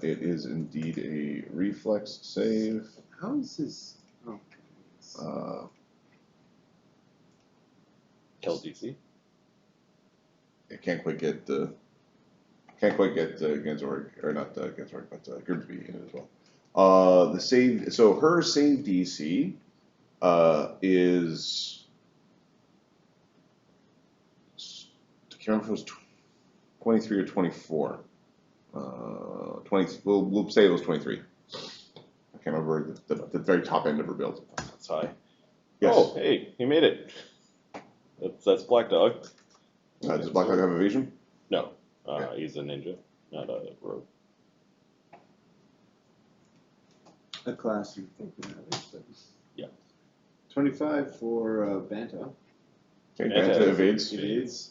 It is indeed a reflex save. How is this? Oh. Kill DC. I can't quite get Ganzorig, or not Ganzorig, but Grimsby in it as well. The save. So her save DC is. I can't remember if it was 23 or 24. 20. We'll say it was 23. I can't remember the very top end of her build. That's high. Yes. Oh, hey, he made it. That's Black Dog. Does Black Dog have evasion? No, Okay. he's a ninja, not a rogue. A class you're thinking of. But Yeah. 25 for Banta. Okay, Banta Banta evades. Evades.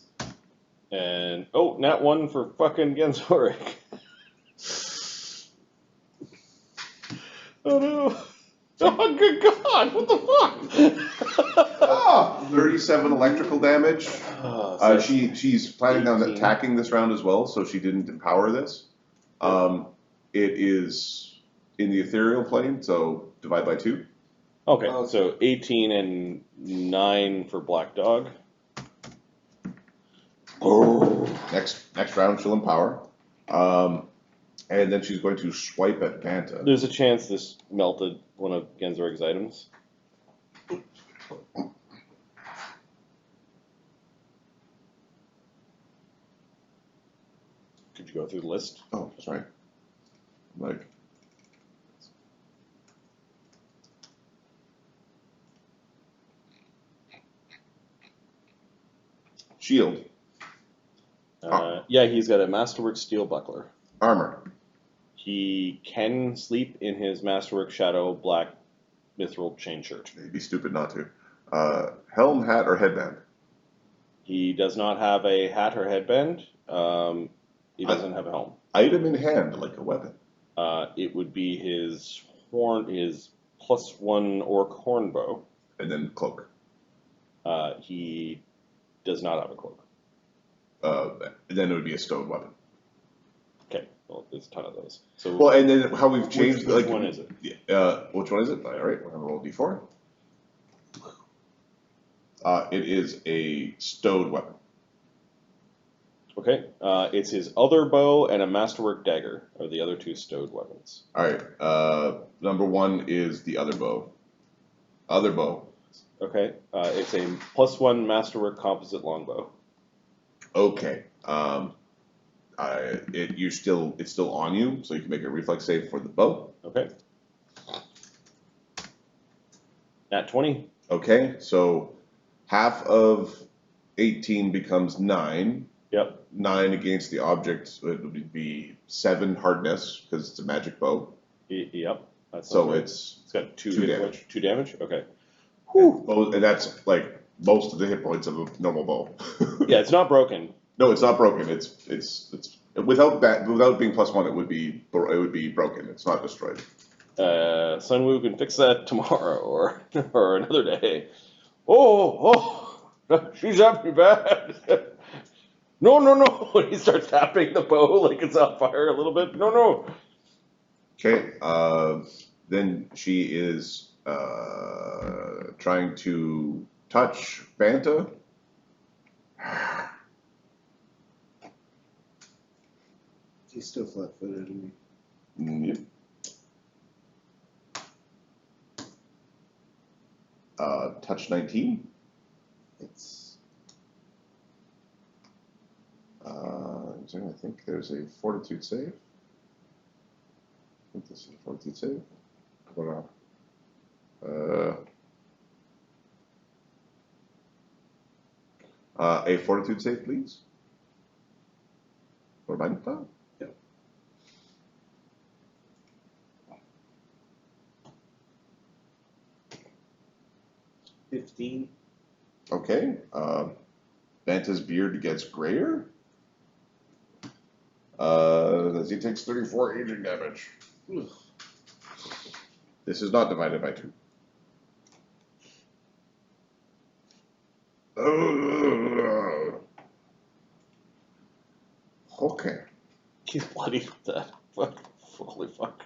And nat 1 for fucking Ganzorik. Oh no! Oh good God! What the fuck? 37 electrical damage. So She's planning on 18. attacking this round as well, so she didn't empower this. It is in the ethereal plane, so divide by 2. Okay, Oh. so 18 and 9 for Black Dog. Next round she'll empower. And then she's going to swipe at Banta. There's a chance this melted one of Genzorig's items. Could you go through the list? Oh, sorry. Like, shield, Yeah, he's got a Masterwork Steel Buckler. armor, He can sleep in his Masterwork Shadow Black Mithril chain shirt. it'd be stupid not to. Helm, hat, or headband. He does not have a hat or headband. He doesn't have a helm. Item in hand, like a weapon. It would be his +1 orc horn bow. And then cloak. He does not have a cloak. Then it would be a stowed weapon. Okay, well, there's a ton of those. So, Well, and then how we've changed. which like, one is it? Which one is it? All right, we're gonna roll d4. It is a stowed weapon. Okay, it's his other bow and a Masterwork dagger are the other two stowed weapons. All right. Number 1 is the other bow. Other bow. Okay, it's a +1 Masterwork composite longbow. Okay. It's still on you, so you can make a reflex save for the bow. Okay. Nat 20. Okay, so half of 18 becomes 9. Yep. 9 against the object, it would be 7 hardness because it's a magic bow. Yep. That's So right. it's It's got 2 2 hit damage. points. 2 damage. Okay. and that's like most of the hit points of a normal bow. Yeah, it's not broken. No, it's not broken. It's without being +1, it would be broken. It's not destroyed. Sunwoo can fix that tomorrow or another day. Oh, she's at me bad. No. When he starts tapping the bow like it's on fire a little bit. No. Okay. Then she is trying to touch Banta. He's still flat-footed, isn't Yep. Touch 19. It's I think there's a fortitude save. I think this is a fortitude save. Come on. A fortitude save, please. For Banta? Yep. $15. Okay. Banta's beard gets grayer. As he takes 34 aging damage. Ugh. This is not divided by 2. Okay. He's bloody with that. Holy fuck.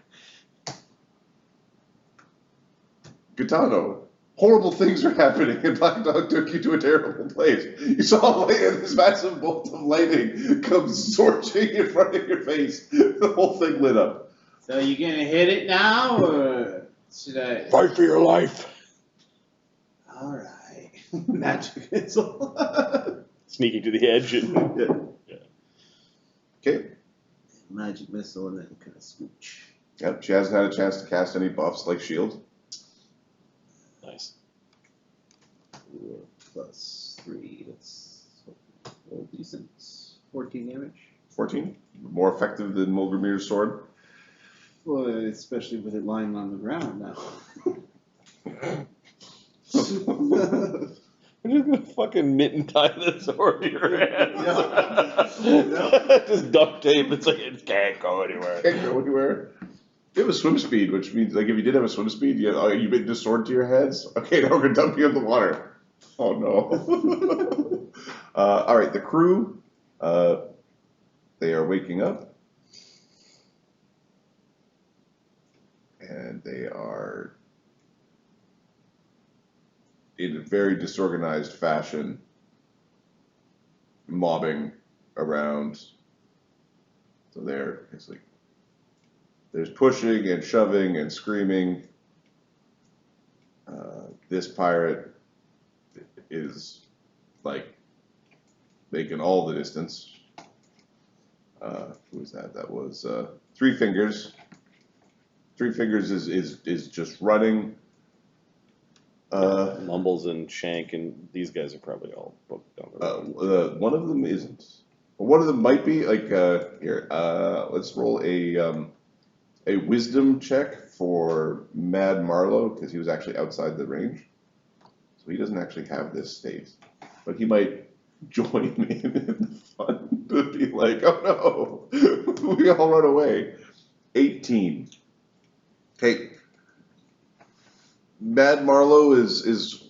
Gitano, horrible things are happening, and Black Dog took you to a terrible place. You saw this massive bolt of lightning come scorching in front of your face. The whole thing lit up. So you gonna hit it now, or should I? Fight for your life. All right. Magic missile. Sneaking to the edge and Okay. Magic missile, and then kind of scooch. Yep, she hasn't had a chance to cast any buffs like shield. nice. 4 plus 3. That's all decent. 14 damage. 14. More effective than Molgromere's sword. Well, especially with it lying on the ground now. I'm just gonna fucking mitten tie this sword to your hands. Yeah. Just duct tape. It's like it can't go anywhere. Can't go anywhere. You have a swim speed, which means, like, if you did have a swim speed, you made this sword to your heads. Okay, now we're gonna dump you in the water. Oh no. All right, the crew. They are waking up, and they are in a very disorganized fashion mobbing around. So there's pushing and shoving and screaming. This pirate is like making all the distance. Who was that? That was Three Fingers. Three Fingers is just running. Mumbles and Shank and these guys are probably all booked down the road. One of them isn't. One of them might be like here. Let's roll a wisdom check for Mad Marlowe because he was actually outside the range, so he doesn't actually have this state, but he might join in the fun to be like, oh no, we all run away. 18. Okay. Mad Marlowe is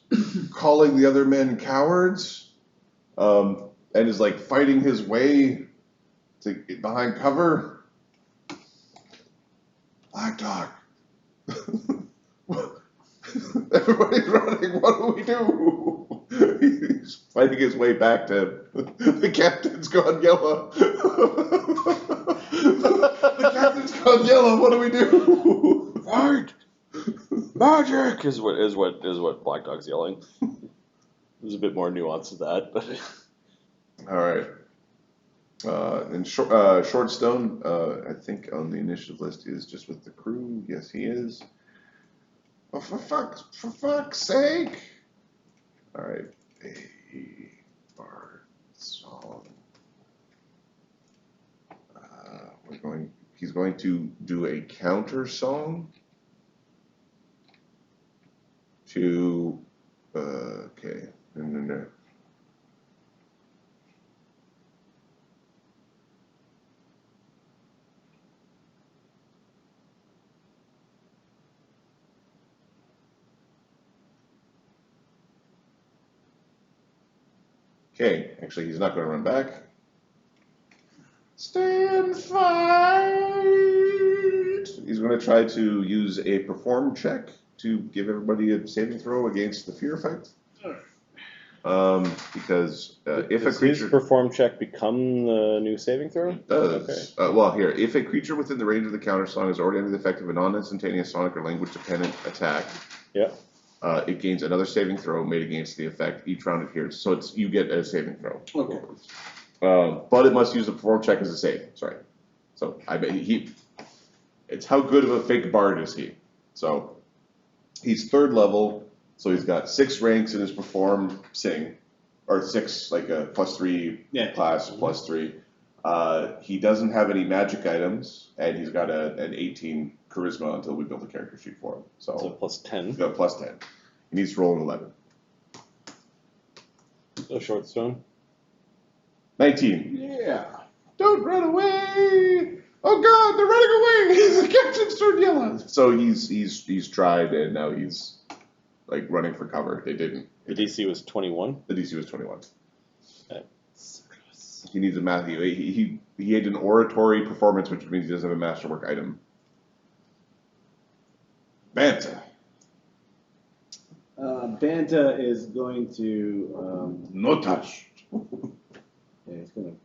calling the other men cowards, and is like fighting his way to get behind cover. Black Dog. Everybody's running. What do we do? He's fighting his way back to the captain's gone yellow. The captain's gone yellow. What do we do? Fight! Magic is what Black Dog's yelling. There's a bit more nuance to that, but All right. And Shortstone, I think on the initiative list is just with the crew. Yes, he is. Oh, for fuck's sake! All right, a bard song. He's going to do a counter song to. Okay, no. Okay, actually, he's not going to run back. Stand fight! He's going to try to use a perform check to give everybody a saving throw against the fear effect. Because if a creature... Does perform check become the new saving throw? It does. Okay. Well, here, if a creature within the range of the counter song is already under the effect of a non-instantaneous sonic or language-dependent attack, Yeah. it gains another saving throw made against the effect each round it hears. So you get a saving throw. Okay. But it must use the perform check as a save. Sorry. So I bet it's how good of a fake bard is he? So he's 3rd level. So he's got 6 ranks in his perform sing, or 6 like a +3 class +3. He doesn't have any magic items, and he's got an 18 charisma until we build a character sheet for him. So +10. he's got +10. He needs to roll an 11. So Shortstone. 19. Yeah. Don't run away! Oh God, they're running away! The captain's turned yellow. So he's tried, and now he's like running for cover. They didn't. The DC was 21. The DC was 21. Okay. He needs a math. He had an oratory performance, which means he doesn't have a masterwork item. Banta. Banta is going to. No touch. Yeah, he's going to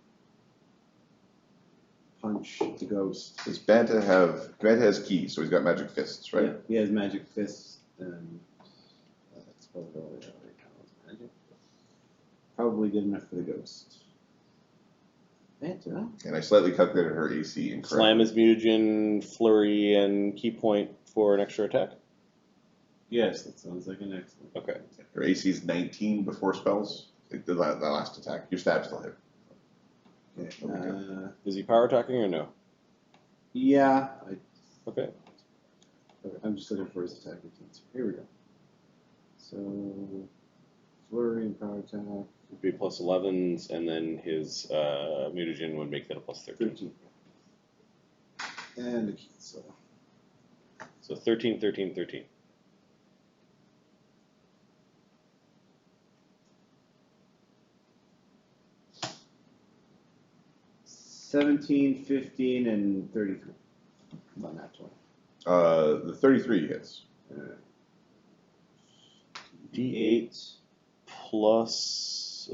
punch the ghost. Does Banta has keys, so he's got magic fists, right? Yeah, he has magic fists and spellability already counts magic. Probably good enough for the ghost. Banta. And I slightly calculated her AC incorrectly. Slam is mutagen, flurry, and key point for an extra attack. Yes, that sounds like an excellent. Okay. Her AC is 19 before spells. Like the last attack. Your stab still hit. Okay. Is he power attacking or no? Yeah. Okay. I'm just looking for his attack routines. Here we go. So, flurry and power attack. Would be +11s, and then his mutagen would make that a +13. 13. And a key, so. So 13, 13, 13. $17, 15, and 33. On that 20. The 33 hits. D8 plus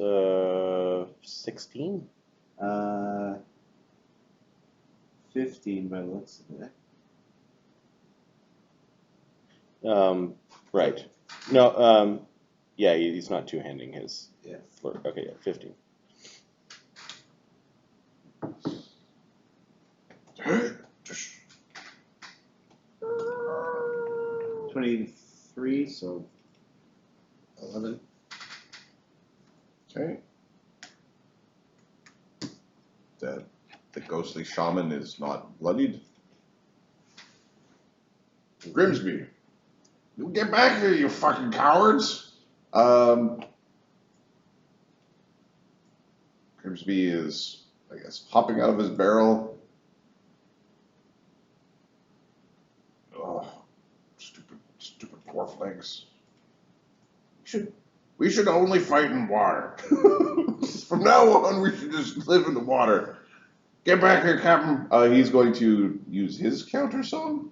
16? 15 by the looks of it. Right. No, yeah, he's not two-handing his Yeah. flirt. Okay, yeah, 15. 3, so 11. Okay. The ghostly shaman is not bloodied. Grimsby, you get back here, you fucking cowards! Grimsby is, I guess, hopping out of his barrel. Oh, stupid dwarflings. We should only fight in water. From now on, we should just live in the water. Get back here, Captain. He's going to use his counter song.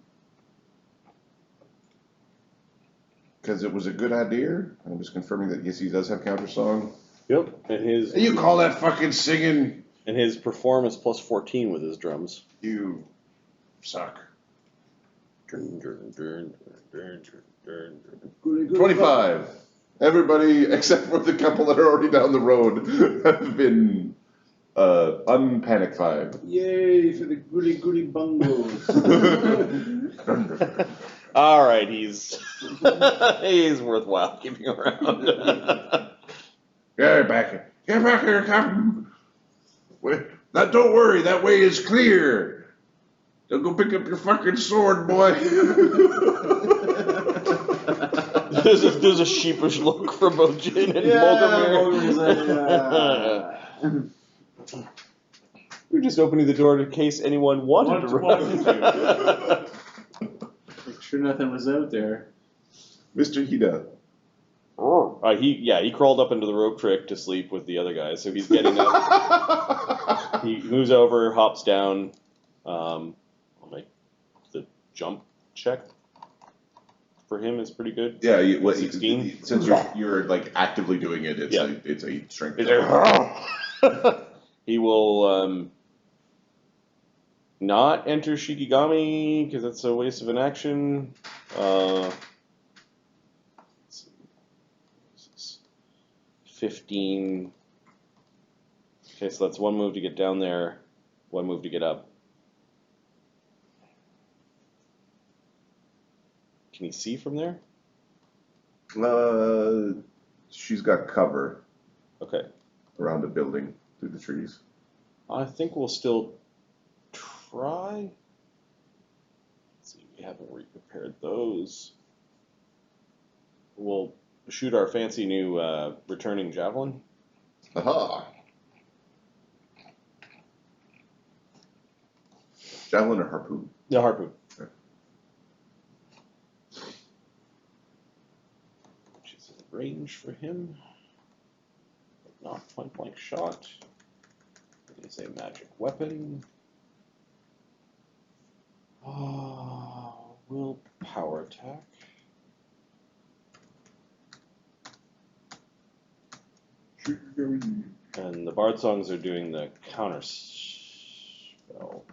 Because it was a good idea. I'm just confirming that yes, he does have counter song. Yep, and You call that fucking singing? his perform is plus 14 with his drums. You suck. 25. Everybody, except for the couple that are already down the road, have been unpanic-fied. Yay for the goody goody bungles. All right, he's worthwhile keeping around. Get back here. Get back here, Captain. Now, don't worry, that way is clear. Don't go pick up your fucking sword, boy. There's a sheepish look from both Jin and Molgromere. You're just opening the door in case anyone wanted to run. Make sure nothing was out there. Mr. Hida. He crawled up into the rope trick to sleep with the other guys, so he's getting up. He moves over, hops down. I'll make the jump check for him is pretty good. Yeah, 16. Since you're like actively doing it, it's a strength. He will not enter Shikigami because that's a waste of an action. Let's see. 15. Okay, so that's one move to get down there, one move to get up. Can he see from there? She's got cover Okay. around the building through the trees. I think we'll still try. Let's see, we haven't re-prepared those. We'll shoot our fancy new returning javelin. Aha! Javelin or harpoon? The harpoon. Okay. Which is in range for him. But not point blank shot. It is a magic weapon. Will power attack. And the bard songs are doing the counter spell.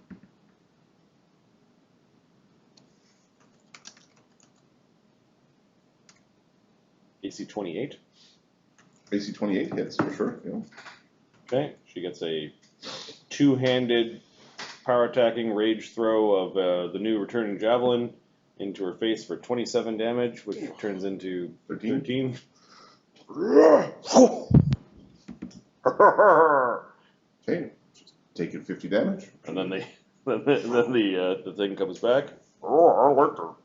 AC 28. AC 28 hits for sure. Yeah. Okay, she gets a two-handed power attacking rage throw of the new returning javelin into her face for 27 damage, which turns into 13. Okay, just taking 50 damage. And then the thing comes back. Oh, I like that.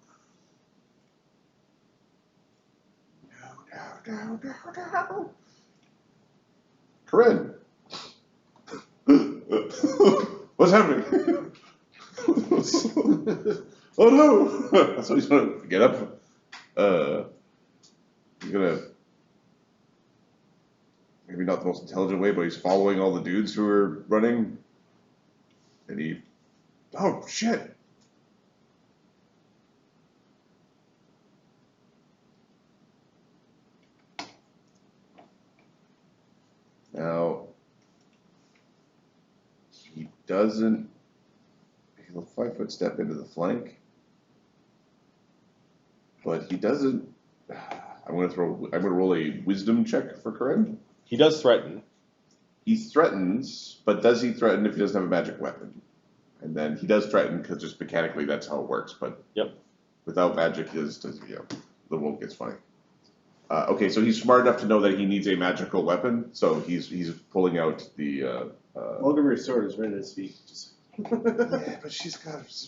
No. Corinne. What's happening? Oh no! That's what he's gonna get up. He's gonna maybe not the most intelligent way, but he's following all the dudes who are running. And he, oh shit! Now, he doesn't, he'll 5-foot step into the flank, but he doesn't, I'm going to roll a wisdom check for Corinne. He does threaten. He threatens, but does he threaten if he doesn't have a magic weapon? And then he does threaten because just mechanically that's how it works, but Yep. without magic, does the world gets funny. Okay, so he's smart enough to know that he needs a magical weapon, so he's pulling out the. Molgromere's sword is right at his feet. Just... Yeah, but she's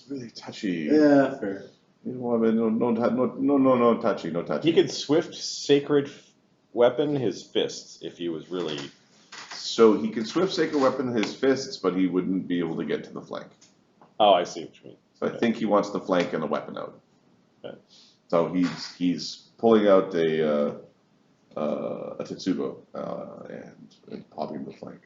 really touchy. Yeah, fair. No touchy, no touchy. He could swift sacred weapon his fists if he was really. So he could swift sacred weapon his fists, but he wouldn't be able to get to the flank. Oh, I see what you mean. So I think he wants the flank and the weapon out. Okay. So he's pulling out a Tetsubo and popping the flank.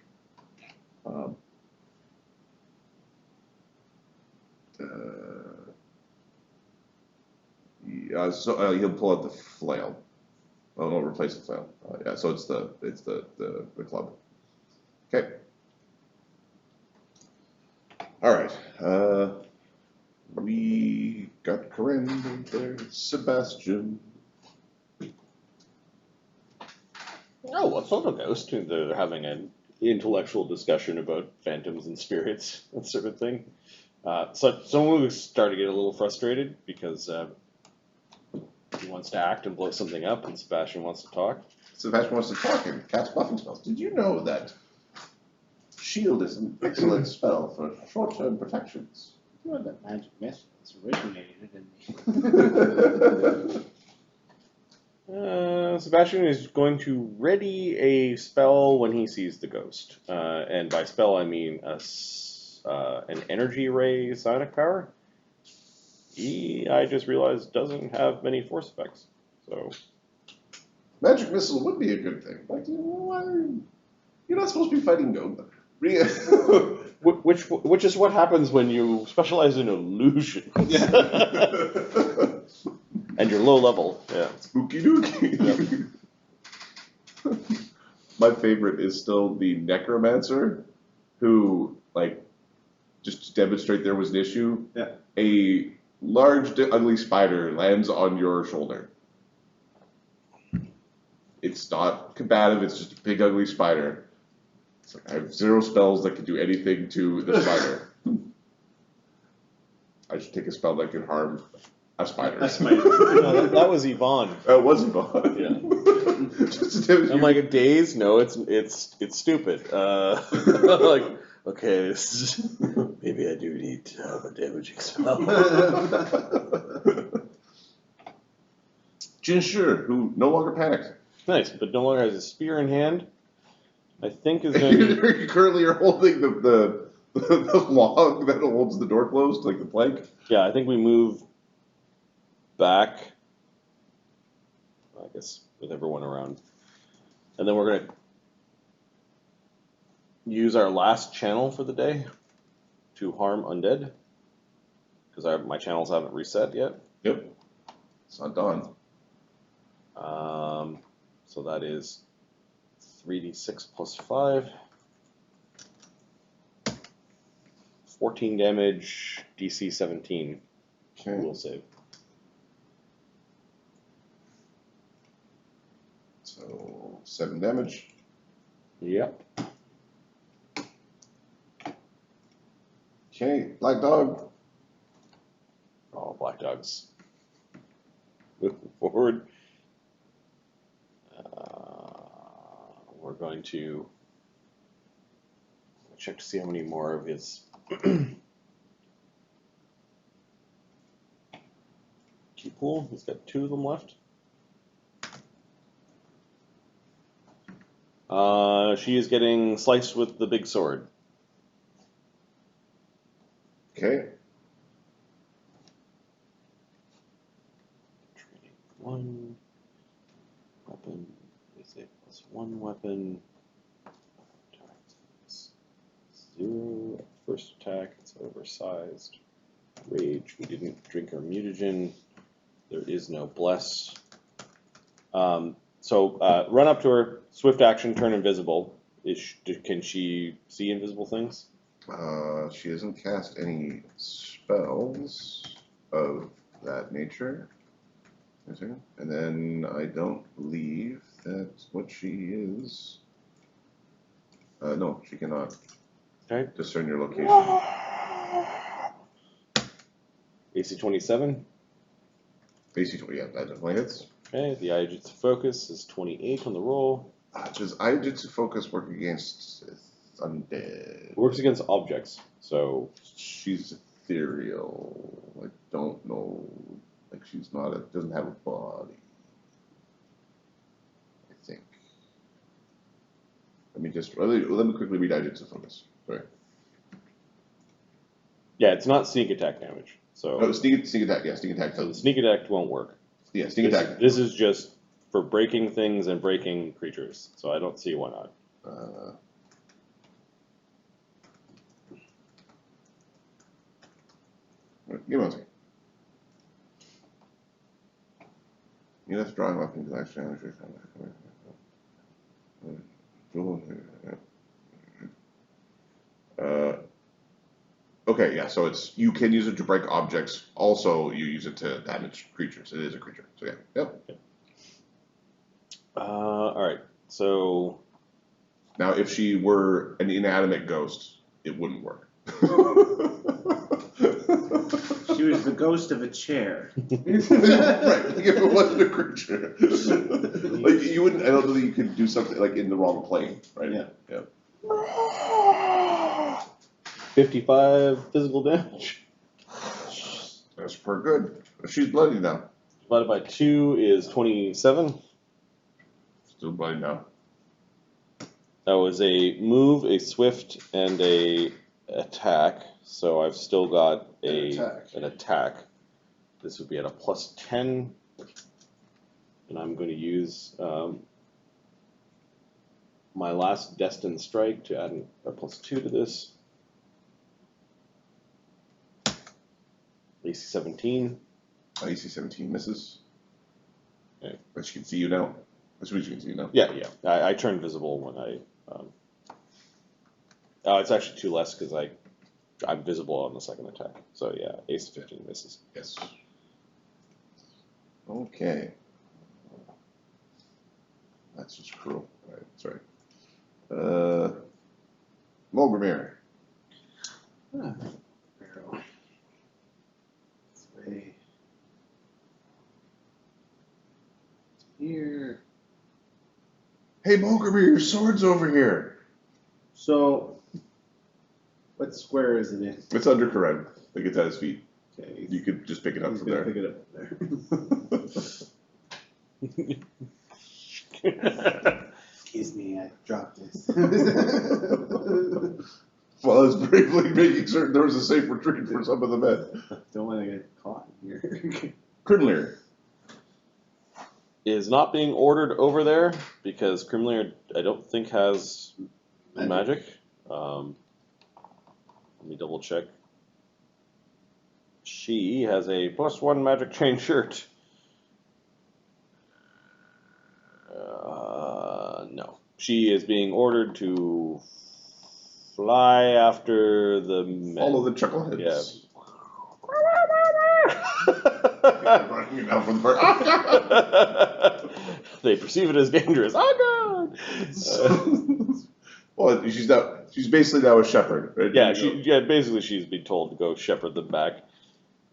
So he'll pull out the flail. Oh no, replace the flail. Yeah, so it's the club. Okay. All right. We got Corinne and there's Sebastian. Oh, it's not a ghost. They're having an intellectual discussion about phantoms and spirits, that sort of thing. So someone was starting to get a little frustrated because he wants to act and blow something up, and Sebastian wants to talk. Sebastian wants to talk and cast buffing spells. Did you know that shield is an excellent spell for short-term protections? You know that magic mist is originated in Sebastian is going to ready a spell when he sees the ghost. And by spell, I mean an energy ray psionic power. I just realized, doesn't have many force effects. So Magic missile would be a good thing. Like, you're not supposed to be fighting ghosts. which is what happens when you specialize in illusion. And you're low level. Yeah. Spooky dooky. My favorite is still the necromancer, who, like, just to demonstrate there was an issue, a large, ugly spider lands on your shoulder. It's not combative, it's just a big, ugly spider. It's like, I have 0 spells that can do anything to the spider. I should take a spell that can harm a spider. No, that was Yvonne. It was Yvonne. Yeah. Just to I'm like, a daze? No, it's stupid. Like, okay, maybe I do need to have a damaging spell. Jinshe, who no longer panicked. Nice, but no longer has a spear in hand. I think is going to be... Currently, you're holding the log that holds the door closed, like the plank. Yeah, I think we move back, I guess, with everyone around. And then we're going to use our last channel for the day to harm undead. Because my channels haven't reset yet. Yep. It's not done. So that is 3d6 plus 5. 14 damage, DC 17. Okay. We'll save. So 7 damage. Yep. Okay, Black Dog. Oh, Black Dog's moving forward. We're going to check to see how many more of his key pool. He's got 2 of them left. She is getting sliced with the big sword. Okay. Training 1 weapon is a +1 weapon. It's 0 first attack. It's oversized. Rage. We didn't drink our mutagen. There is no bless. So run up to her. Swift action. Turn invisible. Can she see invisible things? She hasn't cast any spells of that nature. And then I don't believe that's what she is. No, she cannot discern your location. AC 27. AC 20, yeah, that definitely hits. Okay, the Jitsu focus is 28 on the roll. Does Jitsu focus work against undead? Works against objects, so She's ethereal. I don't know. Like she's not. Doesn't have a body. I think. Let me quickly read Jitsu focus. Sorry. yeah, it's not sneak attack damage. So, No, sneak attack. Yeah, sneak attack. so the sneak attack won't work. Yeah, sneak attack. This is just for breaking things and breaking creatures. So I don't see why not. Give me one second. You have drawing weapons actually. Okay, yeah, so you can use it to break objects. Also, you use it to damage creatures. It is a creature. So yeah, yep. All right. So Now, if she were an inanimate ghost, it wouldn't work. She was the ghost of a chair. Right, like if it wasn't a creature. Like you wouldn't, I don't know that you could do something like in the wrong plane, right? Yeah. 55 physical damage. That's pretty good. She's bloody now. Divided by 2 is 27. Still bloody now. That was a move, a swift, and a attack. So I've still got an attack. This would be at a plus 10. And I'm going to use my last destined strike to add a plus 2 to this. AC 17. AC 17 misses. Okay. But she can see you now. That's what she can see you now. Yeah. I turn visible when I. It's actually 2 less because I'm visible on the second attack. So yeah, AC 15 misses. Yes. Okay. That's just cruel. All right, sorry. Molgromere. Barrel. This way. Here. Hey, Molgromere, your sword's over here. So, what square is it in? It's under Karen. I think it's at his feet. Okay. You could just pick it up He's from gonna there. pick it up there. Excuse me, I dropped this. Well, I was bravely making certain there was a safe retreat for some of the men. Don't want to get caught here. Krimlir. Is not being ordered over there because Grimlir I don't think has magic. Let me double check. She has a +1 magic chain shirt. No. She is being ordered to fly after the men. Follow the chuckleheads. Yeah. Running it out from the front. They perceive it as dangerous. Oh god! Well, she's basically now a shepherd, right? Basically she's been told to go shepherd them back.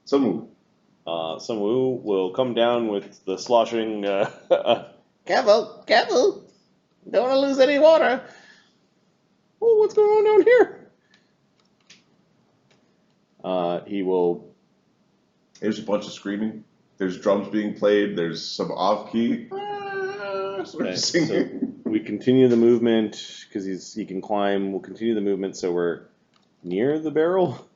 Some Sunwoo will come down with the sloshing. Careful, careful. Don't want to lose any water. Oh, what's going on down here? He will. There's a bunch of screaming. There's drums being played. There's some off key. Sort of singing. So we continue the movement because he can climb. We'll continue the movement so we're near the barrel.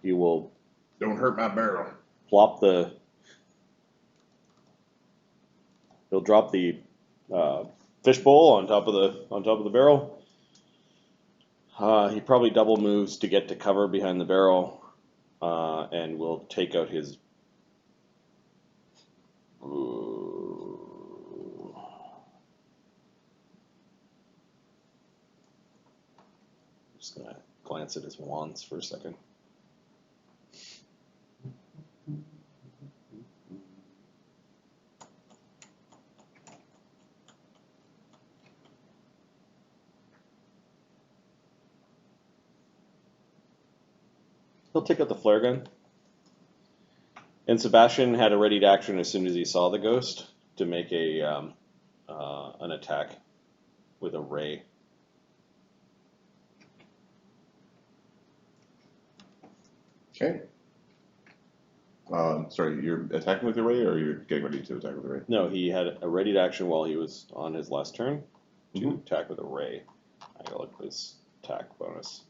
He will Don't hurt my barrel. plop the. He'll drop the fishbowl on top of the barrel. He probably double moves to get to cover behind the barrel, and will take out his. Just gonna glance at his wands for a second. He'll take out the flare gun. And Sebastian had a readied action as soon as he saw the ghost to make an attack with a ray. Okay. Sorry, you're attacking with your ray, or you're getting ready to attack with your ray? No, he had a readied action while he was on his last turn to Mhm. attack with a ray. I gotta look for his attack bonus.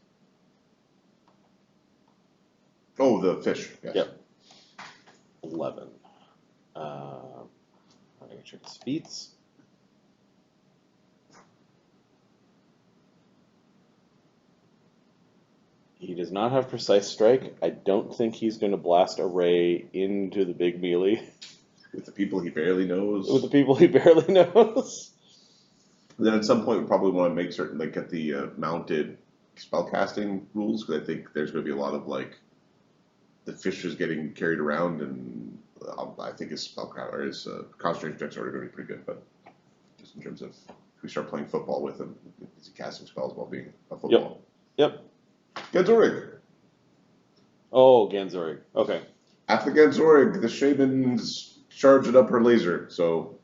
Oh, the fish. Yes. Yep. 11. I'm gonna check his feats. He does not have precise strike. I don't think he's going to blast a ray into the big melee With the people he barely knows. with the people he barely knows. Then at some point we probably want to make certain, like, get the mounted spellcasting rules, because I think there's going to be a lot of, like, the fish is getting carried around, and I think his spellcraft or his concentration checks are already going to be pretty good, but just in terms of if we start playing football with him, is he casting spells while being a football? Yep. Genzorig. Oh, Ganzorig. Okay. After Genzorig, the shaman's charging up her laser, so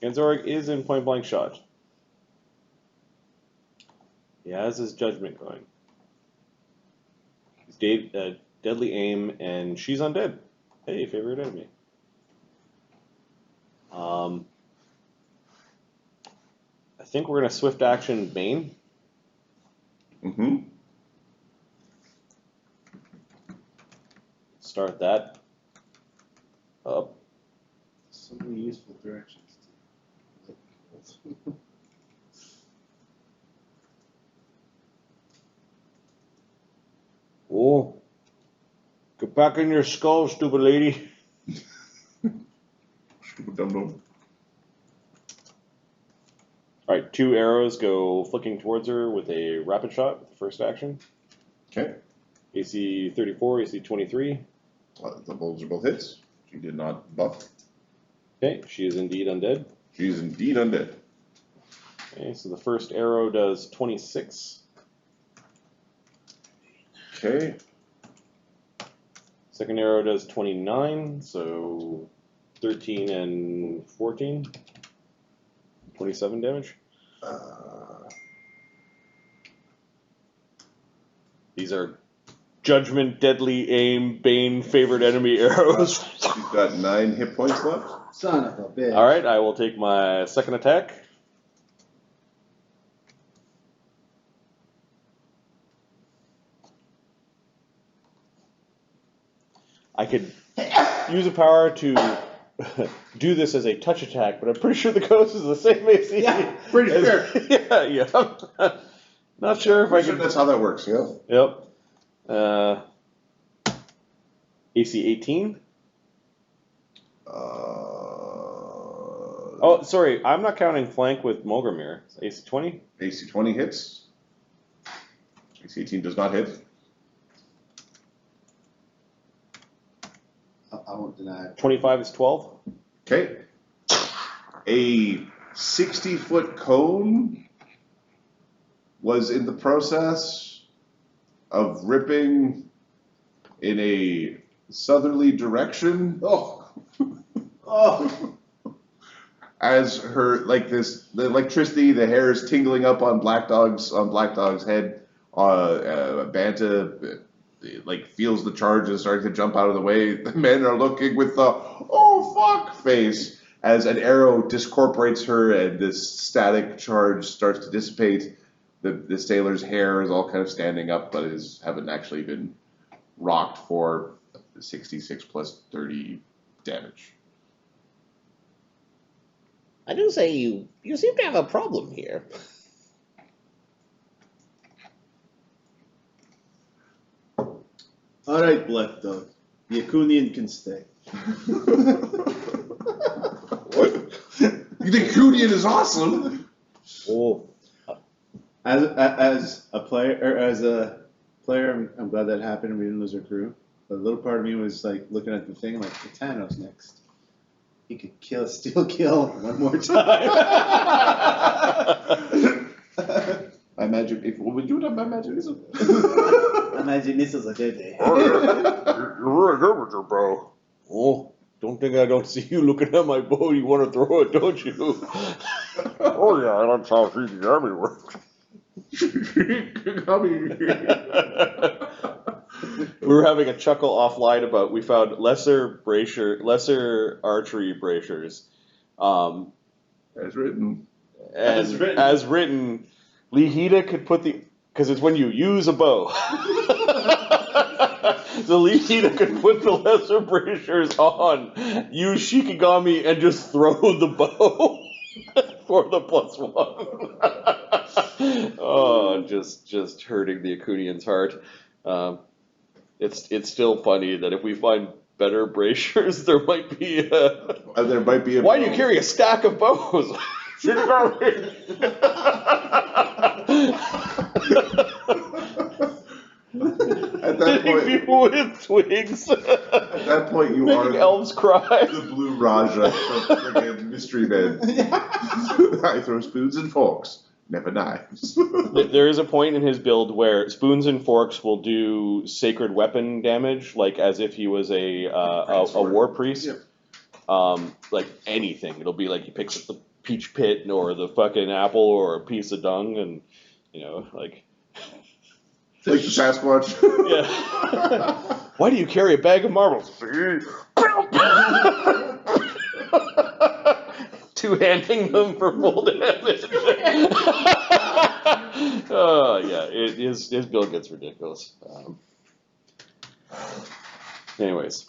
Ganzorig is in point blank shot. He has his judgment going. He's deadly aim, and she's undead. Hey, favorite enemy. I think we're gonna swift action Bane. Start that up. So many useful directions. Oh, get back in your skull, stupid lady. stupid dum-dum. All right, 2 arrows go flicking towards her with a rapid shot with the first action. Okay. AC 34, AC 23. The bolts are both hits. She did not buff. Okay, she is indeed undead. She is indeed undead. Okay, so the first arrow does 26. Okay. Second arrow does 29, so 13 and 14. 27 damage. These are Judgment, Deadly Aim, Bane, Favorite Enemy arrows. She's got 9 hit points left. Son of a bitch. Alright, I will take my second attack. I could use a power to do this as a touch attack, but I'm pretty sure the ghost is the same AC. Yeah, pretty sure. Yeah. Not sure if I can. That's how that works, yeah. Yep. AC 18. Oh, sorry. I'm not counting flank with Molgromere. AC 20. AC 20 hits. AC 18 does not hit. I won't deny it. 25 is 12. Okay. A 60-foot cone was in the process of ripping in a southerly direction. Oh. Oh. As her, like this, the electricity, the hair is tingling up on Black Dog's head. Banta, like, feels the charge and starting to jump out of the way. The men are looking with the "oh fuck" face as an arrow discorporates her, and this static charge starts to dissipate. The sailor's hair is all kind of standing up, but haven't actually been rocked for 66 plus 30 damage. I do say you seem to have a problem here. All right, Black Dog. The Akunian can stay. What? You think Kudian is awesome? Oh. As a player, I'm glad that happened and we didn't lose our crew. But a little part of me was like looking at the thing like, Thanos next. He could steal kill one more time. My magic, if we do it on my magic, Imagine missiles are deadly. Oh, yeah. You're really good with your bow. Oh, don't think I don't see you looking at my bow. You want to throw it, don't you? Oh, yeah, that's how feeding the army works. We were having a chuckle offline about we found lesser archery bracers. As written. And as written, Lehida could put because it's when you use a bow. So Lehida could put the lesser bracers on, use Shikigami, and just throw the bow for the +1. Oh, just hurting the Akunian's heart. It's still funny that if we find better bracers, there might be There might be a. Why do you carry a stack of bows? At that point, people with twigs. at that point, you Making are elves cry. the Blue Raja from friggin' Mystery Men. I throw spoons and forks, never knives. There is a point in his build where spoons and forks will do sacred weapon damage, like as if he was a war priest. Yep. Like anything, it'll be like he picks up the peach pit or the fucking apple or a piece of dung, and like. Like the Sasquatch. Yeah. Why do you carry a bag of marbles? Two-handing them for full damage. Oh yeah, his build gets ridiculous. Anyways,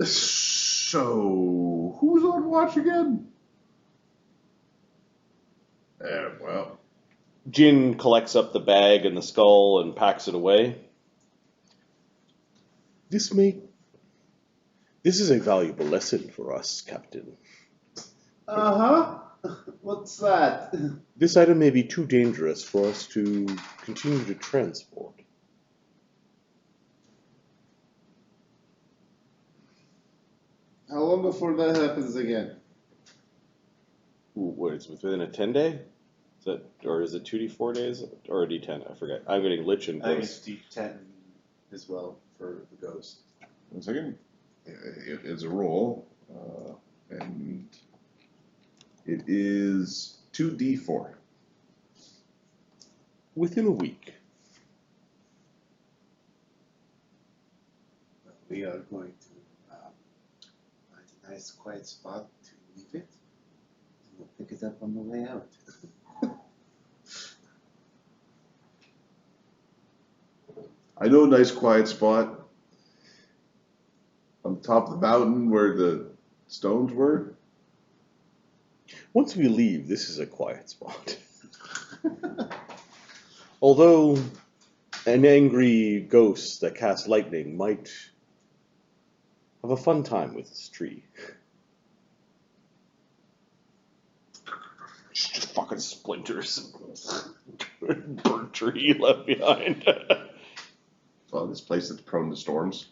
So, who's on watch again? Yeah, well. Jin collects up the bag and the skull and packs it away. This is a valuable lesson for us, Captain. What's that? This item may be too dangerous for us to continue to transport. How long before that happens again? What is within a 10-day? Or is it 2d4 days or a d10? I forget. I'm getting Lich and I think Ghost. it's D10 as well for the ghost. 1 second. It is a roll, and it is 2d4. Within a week. We are going to find a nice quiet spot to leave it, and we'll pick it up on the way out. I know a nice quiet spot on top of the mountain where the stones were. Once we leave, this is a quiet spot. Although an angry ghost that casts lightning might have a fun time with this tree. It's just fucking splinters and burnt tree left behind. Well, this place that's prone to storms.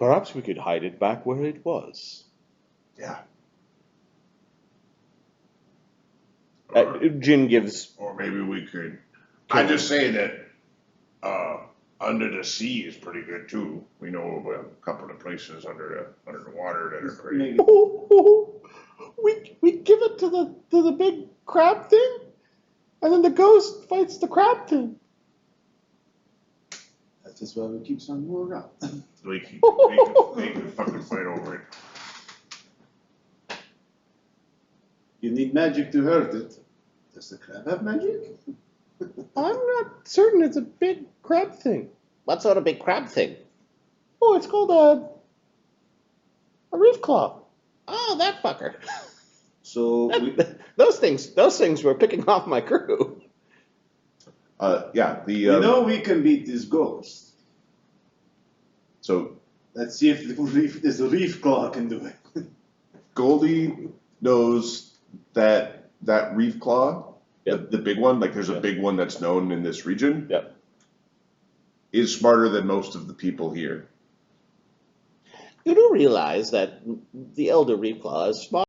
Perhaps we could hide it back where it was. Yeah. Jin gives. Or maybe we could. I just say that under the sea is pretty good too. We know of a couple of places under the water that are pretty. We give it to the big crab thing, and then the ghost fights the crab thing. That's just why we keep some more around. They can fucking fight over it. You need magic to hurt it. Does the crab have magic? I'm not certain it's a big crab thing. What sort of big crab thing? Oh, it's called a reef claw. Oh, that fucker. So we, Those things were picking off my crew. Yeah. The you know we can beat this ghost. so Let's see if this reef claw can do it. Goldie knows that reef claw, Yep. the big one, like there's a Yep. big one that's known in this region, Yep. is smarter than most of the people here. You do realize that the Elder Reef Claw is smart.